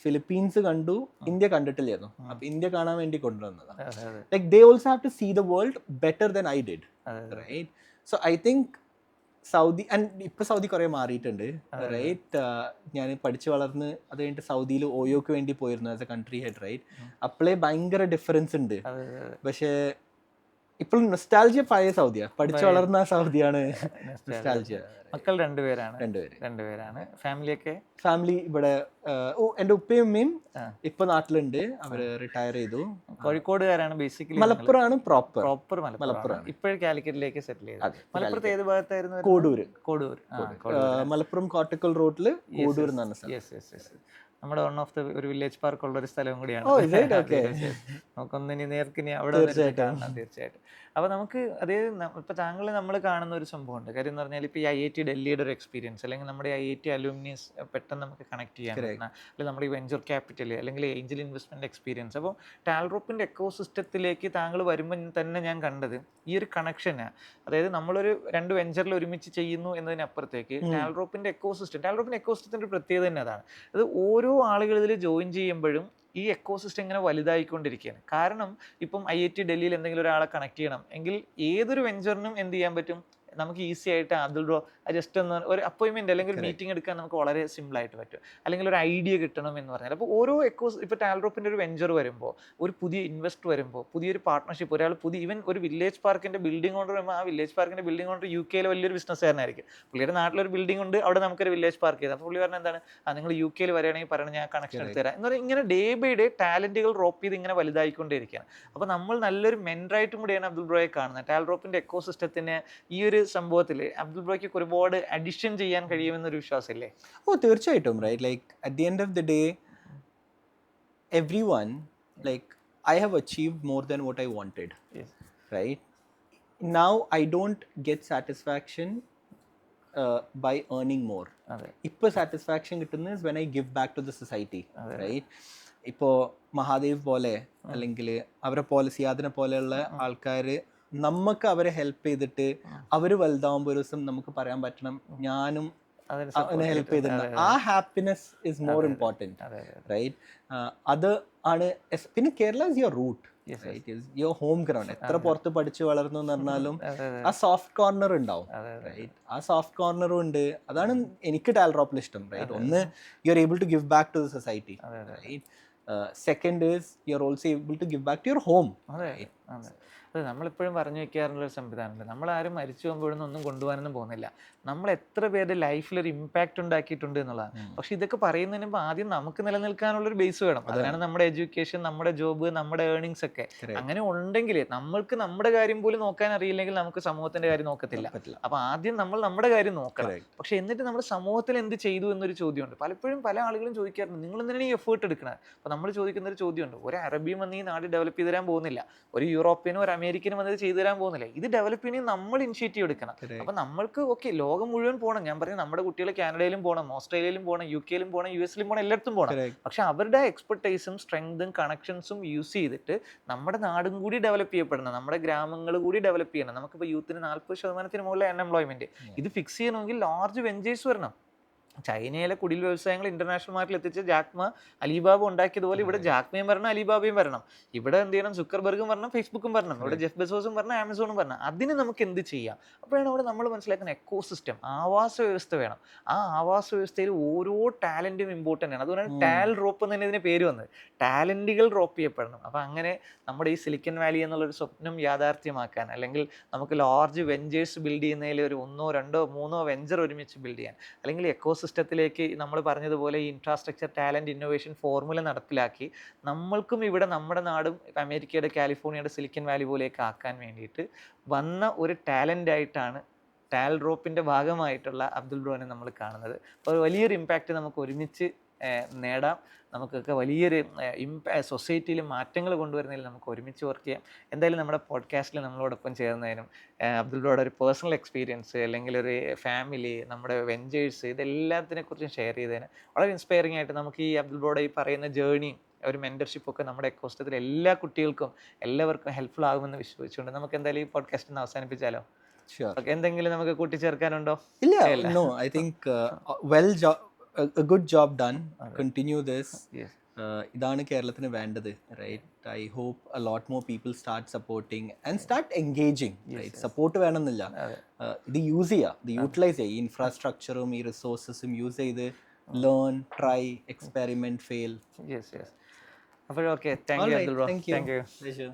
ഫിലിപ്പീൻസ് കണ്ടു, ഇന്ത്യ കണ്ടിട്ടില്ലായിരുന്നു. അപ്പം ഇന്ത്യ കാണാൻ വേണ്ടി കൊണ്ടുവന്നതാണ്. Like they also have to see the world better than I did, right. So I think Saudi, and ഇപ്പം സൗദി കുറേ മാറിയിട്ടുണ്ട്, റൈറ്റ്. ഞാൻ പഠിച്ച് വളർന്ന് അത് കഴിഞ്ഞിട്ട് സൗദിയിൽ ഓയോക്ക് വേണ്ടി പോയിരുന്നു as a country head, right. അപ്പോഴേ ഭയങ്കര ഡിഫറൻസ് ഉണ്ട്. പക്ഷേ ഇപ്പോഴും നൊസ്റ്റാൾജിയ പഴയ സൗദിയാണ്, പഠിച്ചു വളർന്ന സൗദിയാണ് നൊസ്റ്റാൾജിയ. മക്കൾ രണ്ടുപേരാണ്. ഫാമിലി ഇവിടെ എൻ്റെ ഉപ്പയും ഉമ്മയും ഇപ്പൊ നാട്ടിലുണ്ട്, അവര് റിട്ടയർ ചെയ്തു. കോഴിക്കോടുകാരാണ് ബേസിക്കലി. മലപ്പുറമാണ് പ്രോപ്പർ മലപ്പുറം. ഇപ്പോഴും കാലിക്കറ്റിലേക്ക് സെറ്റിൽ ചെയ്തു. മലപ്പുറത്ത് ഏത് ഭാഗത്തായിരുന്നു? കോഡൂർ. മലപ്പുറം കോട്ടക്കൽ റോഡില് കോഡൂർ എന്നാണ് സ്ഥലം. നമ്മുടെ വൺ ഓഫ് ദ ഒരു വില്ലേജ് പാർക്ക് ഉള്ള ഒരു സ്ഥലവും കൂടിയാണ്. നമുക്കൊന്നിനി നേർക്കിനി അവിടെ തീർച്ചയായിട്ടും. അപ്പോൾ നമുക്ക് അതായത് ഇപ്പോൾ താങ്കൾ നമ്മൾ കാണുന്ന ഒരു സംഭവമുണ്ട്. കാര്യം എന്ന് പറഞ്ഞാൽ ഇപ്പോൾ ഈ IIT ഡൽഹിയുടെ ഒരു എക്സ്പീരിയൻസ് അല്ലെങ്കിൽ നമ്മുടെ IIT അലൂമിനീസ് പെട്ടെന്ന് നമുക്ക് കണക്ട് ചെയ്യാൻ പറ്റുന്ന, അല്ലെങ്കിൽ നമ്മുടെ ഈ വെഞ്ചർ ക്യാപിറ്റൽ അല്ലെങ്കിൽ ഏഞ്ചൽ ഇൻവെസ്റ്റ്മെൻറ്റ് എക്സ്പീരിയൻസ്. അപ്പോൾ ടാൽറോപ്പിൻ്റെ എക്കോ സിസ്റ്റത്തിലേക്ക് താങ്കൾ വരുമ്പോൾ തന്നെ ഞാൻ കണ്ടത് ഈ ഒരു കണക്ഷന്, അതായത് നമ്മളൊരു 2 വെഞ്ചറിൽ ഒരുമിച്ച് ചെയ്യുന്നു എന്നതിനപ്പുറത്തേക്ക് ടാൽറോപ്പിൻ്റെ എക്കോ സിസ്റ്റത്തിൻ്റെ ഒരു പ്രത്യേകത തന്നെ അതാണ്. അത് ഓരോ ആളുകൾ ഇതിൽ ജോയിൻ ചെയ്യുമ്പോഴും ഈ എക്കോ സിസ്റ്റം ഇങ്ങനെ വലുതായിക്കൊണ്ടിരിക്കുകയാണ്. കാരണം ഇപ്പം IIT ഡൽഹിയിൽ എന്തെങ്കിലും ഒരാളെ കണക്ട് ചെയ്യണം എങ്കിൽ ഏതൊരു വെഞ്ചറിനും എന്ത് ചെയ്യാൻ പറ്റും, നമുക്ക് ഈസി ആയിട്ട് അതിൽ ജസ്റ്റ് ഒന്ന് ഒരു അപ്പോയിൻമെൻറ്റ് അല്ലെങ്കിൽ ഒരു മീറ്റിംഗ് എടുക്കാൻ നമുക്ക് വളരെ സിമ്പിളായിട്ട് പറ്റും. അല്ലെങ്കിൽ ഒരു ഐഡിയ കിട്ടണം എന്ന് പറഞ്ഞാൽ അപ്പോൾ ഓരോ ഇപ്പോൾ ടാൽറോപ്പിൻ്റെ ഒരു വെഞ്ചർ വരുമ്പോൾ, ഒരു പുതിയ ഇൻവെസ്റ്റ് വരുമ്പോൾ, പുതിയൊരു പാർട്ട്ണർഷിപ്പ്, ഒരാൾ ഈവൻ ഒരു വില്ലേജ് പാർക്കിൻ്റെ ബിൽഡിംഗ് കൊണ്ട് വരുമ്പോൾ ആ വില്ലേജ് പാർക്കിൻ്റെ ബിൽഡിംഗ് കൊണ്ട് UK വലിയൊരു ബിസിനസ്സുകാരനായിരിക്കും. പുള്ളിയുടെ നാട്ടിലൊരു ബിൽഡിംഗ് ഉണ്ട്, അവിടെ നമുക്കൊരു വില്ലേജ് പാർക്ക് ചെയ്താൽ അപ്പോൾ പുള്ളി പറഞ്ഞാൽ എന്താണ്, നിങ്ങൾ UK വരികയാണെങ്കിൽ പറയണം, ഞാൻ കണക്ഷൻ എടുത്ത് തരാം എന്ന് പറഞ്ഞാൽ ഇങ്ങനെ ഡേ ബൈ ഡേ ടാലൻറ്റുകൾ ഡ്രോപ്പ് ചെയ്ത് ഇങ്ങനെ വലുതായിക്കൊണ്ടിരിക്കുകയാണ്. അപ്പോൾ നമ്മൾ നല്ലൊരു മെൻറ്ററായിട്ടും കൂടിയാണ് അബ്ദുൾ ബ്രോയെ കാണുന്നത്. ടാൽറോപ്പിൻ്റെ എക്കോ സിസ്റ്റത്തിന് ഈ ഒരു സംഭവത്തിൽ അബ്ദുൾ ബ്രോയ്ക്ക് ഒരുപാട് അഡിഷൻ ചെയ്യാൻ കഴിയുമെന്നൊരു വിശ്വാസമില്ലേ? തീർച്ചയായിട്ടും. Right, like at the end of the day everyone, like I have achieved more than what I wanted. Yes. Right now I don't get satisfaction by earning more. Ipo satisfaction kittunna is when I give back to the society. Right, ഇപ്പോൾ മഹാദേവ് പോലെ അല്ലെങ്കിൽ അവരെ പോലെ സിയാദിനെ പോലെയുള്ള ആൾക്കാർ നമുക്ക് അവരെ ഹെൽപ്പ് ചെയ്തിട്ട് അവർ വലുതാവുമ്പോൾ ഒരു ദിവസം നമുക്ക് പറയാൻ പറ്റണം ഞാനും അവനെ ഹെൽപ്പ് ചെയ്തിട്ടുണ്ട്. ആ happiness is more important. Right, അത് ആണ്. പിന്നെ Kerala is your root, your home ground. എത്ര പുറത്ത് പഠിച്ച് വളർന്നു എന്ന് പറഞ്ഞാലും ആ സോഫ്റ്റ് കോർണർ ഉണ്ടാവും. റൈറ്റ്, ആ സോഫ്റ്റ് കോർണറും ഉണ്ട്. അതാണ് എനിക്ക് ടാൽറോപ്പിൽ ഇഷ്ടം. റൈറ്റ്, ഒന്ന് you are able to give back to the society. Right, second is you are also able to give back to your home. അത് നമ്മളിപ്പോഴും പറഞ്ഞു വെക്കാറുള്ളൊരു സംവിധാനമുണ്ട്. നമ്മളാരും മരിച്ചു പോകുമ്പോഴൊന്നും ഒന്നും കൊണ്ടുപോകാനൊന്നും പോകുന്നില്ല. നമ്മൾ എത്ര പേരുടെ ലൈഫിലൊരു ഇമ്പാക്റ്റ് ഉണ്ടാക്കിയിട്ടുണ്ട് എന്നുള്ളതാണ്. പക്ഷെ ഇതൊക്കെ പറയുന്നതിന് മുമ്പ് ആദ്യം നമുക്ക് നിലനിൽക്കാനുള്ളൊരു ബേസ് വേണം. അതിനാണ് നമ്മുടെ എഡ്യൂക്കേഷൻ, നമ്മുടെ ജോബ്, നമ്മുടെ ഏർണിങ്സ് ഒക്കെ. അങ്ങനെ ഉണ്ടെങ്കിൽ നമ്മൾക്ക് നമ്മുടെ കാര്യം പോലും നോക്കാൻ അറിയില്ലെങ്കിൽ നമുക്ക് സമൂഹത്തിന്റെ കാര്യം നോക്കത്തില്ല. അപ്പൊ ആദ്യം നമ്മൾ നമ്മുടെ കാര്യം നോക്കണം. പക്ഷെ എന്നിട്ട് നമ്മുടെ സമൂഹത്തിൽ എന്ത് ചെയ്തു എന്നൊരു ചോദ്യമുണ്ട്. പലപ്പോഴും പല ആളുകളും ചോദിക്കാറുണ്ട്, നിങ്ങൾ എന്തിനാണ് ഈ എഫേർട്ട് എടുക്കുന്നത്? അപ്പൊ നമ്മൾ ചോദിക്കുന്ന ഒരു ചോദ്യമുണ്ട്, ഒരു അറബിയും വന്ന് ഈ നാട് ഡെവലപ്പ് ചെയ്ത് തരാൻ പോകുന്നില്ല, ഒരു യൂറോപ്യനും ഒരു അമേരിക്കനും വന്നത് ചെയ്തു തരാൻ പോകുന്നില്ല. ഇത് ഡെവലപ്പ് ചെയ്യണമെങ്കിൽ നമ്മൾ ഇനിഷ്യേറ്റീവ് എടുക്കണം. അപ്പൊ നമ്മൾക്ക് ഓക്കെ ലോകം മുഴുവൻ പോകണം. ഞാൻ പറയുന്നത് നമ്മുടെ കുട്ടികൾ കാനഡയിലും പോകണം, ഓസ്ട്രേലിയയിലും പോകണം, UK പോകണം, US പോകണം, എല്ലായിടത്തും പോകണം. പക്ഷെ അവരുടെ എക്സ്പെർട്ടൈസും സ്ട്രെങ്തും കണക്ഷൻസും യൂസ് ചെയ്തിട്ട് നമ്മുടെ നാടും കൂടി ഡെവലപ്പ് ചെയ്യപ്പെടണം, നമ്മുടെ ഗ്രാമങ്ങൾ കൂടി ഡെവലപ്പ് ചെയ്യണം. നമുക്കിപ്പോൾ യൂത്തിന് 40% മുകളിൽ അൺഎംപ്ലോയ്മെന്റ്. ഇത് ഫിക്സ് ചെയ്യണമെങ്കിൽ ലാർജ് വെഞ്ചേഴ്സ് വരണം. ചൈനയിലെ കുടിൽ വ്യവസായങ്ങൾ ഇന്റർനാഷണൽ മാർക്കറ്റിൽ എത്തിച്ച് ജാക്മ അലിബാബ ഉണ്ടാക്കിയതുപോലെ ഇവിടെ ജാക്മയും വരണം, അലിബാബയും വരണം. ഇവിടെ എന്ത് ചെയ്യണം, സുക്കർബർഗും വരണം, ഫേസ്ബുക്കും വരണം, ഇവിടെ ജെഫ് ബെസോസും വരണം, ആമസോണും വരണം. അതിന് നമുക്ക് എന്ത് ചെയ്യാം? അപ്പോഴാണ് അവിടെ നമ്മൾ മനസ്സിലാക്കുന്ന എക്കോ സിസ്റ്റം, ആവാസ വ്യവസ്ഥ വേണം. ആ ആവാസ വ്യവസ്ഥയിൽ ഓരോ ടാലന്റും ഇമ്പോർട്ടൻ്റ് ആണ്. അതുകൊണ്ടാണ് ടാൽ ഡ്രോപ്പ് എന്ന് തന്നെ ഇതിന് പേര് വന്നത്. ടാലന്റുകൾ ഡ്രോപ്പ് ചെയ്യപ്പെടണം. അപ്പം അങ്ങനെ നമ്മുടെ ഈ സിലിക്കൺ വാലി എന്നുള്ളൊരു സ്വപ്നം യാഥാർത്ഥ്യമാക്കാൻ, അല്ലെങ്കിൽ നമുക്ക് ലാർജ് വെഞ്ചേഴ്സ് ബിൽഡ് ചെയ്യുന്നതിൽ ഒരു 1, 2, 3 വെഞ്ചർ ഒരുമിച്ച് ബിൽഡ് ചെയ്യാൻ, അല്ലെങ്കിൽ എക്കോ സിസ്റ്റത്തിലേക്ക് നമ്മൾ പറഞ്ഞതുപോലെ ഈ ഇൻഫ്രാസ്ട്രക്ചർ ടാലൻറ്റ് ഇന്നോവേഷൻ ഫോർമുല നടപ്പിലാക്കി നമ്മൾക്കും ഇവിടെ നമ്മുടെ നാടും അമേരിക്കയുടെ കാലിഫോർണിയയുടെ സിലിക്കൺ വാലി പോലെയൊക്കെ ആക്കാൻ വേണ്ടിയിട്ട് വന്ന ഒരു ടാലൻ്റായിട്ടാണ് ടാൽ ഡ്രോപ്പിൻ്റെ ഭാഗമായിട്ടുള്ള അബ്ദുൾ ബ്രോനെ നമ്മൾ കാണുന്നത്. അപ്പോൾ വലിയൊരു ഇമ്പാക്റ്റ് നമുക്ക് ഒരുമിച്ച് നേടാം. നമുക്കൊക്കെ വലിയൊരു സൊസൈറ്റിയിൽ മാറ്റങ്ങൾ കൊണ്ടുവരുന്നതിൽ നമുക്ക് ഒരുമിച്ച് വർക്ക് ചെയ്യാം. എന്തായാലും നമ്മുടെ പോഡ്കാസ്റ്റിൽ നമ്മളോടൊപ്പം ചേർന്നതിനും അബ്ദുൾ ബ്രോയുടെ ഒരു പേഴ്സണൽ എക്സ്പീരിയൻസ് അല്ലെങ്കിൽ ഒരു ഫാമിലി, നമ്മുടെ വെഞ്ചേഴ്സ്, ഇതെല്ലാത്തിനെക്കുറിച്ചും ഷെയർ ചെയ്തതിന് വളരെ ഇൻസ്പയറിംഗ് ആയിട്ട് നമുക്ക് ഈ അബ്ദുൾ ബ്രോയുടെ ഈ പറയുന്ന ജേർണിയും ഒരു മെൻറ്റർഷിപ്പൊക്കെ നമ്മുടെ എക്കോസിസ്റ്റത്തിൽ എല്ലാ കുട്ടികൾക്കും എല്ലാവർക്കും ഹെൽപ്ഫുൾ ആകുമെന്ന് വിശ്വസിച്ചുകൊണ്ട് നമുക്ക് എന്തായാലും ഈ പോഡ്കാസ്റ്റ് ഒന്ന് അവസാനിപ്പിച്ചാലോ? എന്തെങ്കിലും നമുക്ക് കൂട്ടിച്ചേർക്കാനുണ്ടോ? ഇല്ല, no, I think a good job done. Continue this. ഇതാണ് കേരളത്തിന് വേണ്ടത്. Right, I hope a lot more people start supporting and start engaging. Right, support വേണമെന്നില്ല, ഇത് യൂസ് ചെയ്യുക, ഇത് യൂട്ടിലൈസ് ചെയ്യുക. ഈ ഇൻഫ്രാസ്ട്രക്ചറും ഈ റിസോഴ്സസും യൂസ് ചെയ്ത് ലേൺ, ട്രൈ, എക്സ്പെരിമെന്റ്, ഫെയിൽ. അപ്പോൾ okay, thank you Abdul bro. Thank you.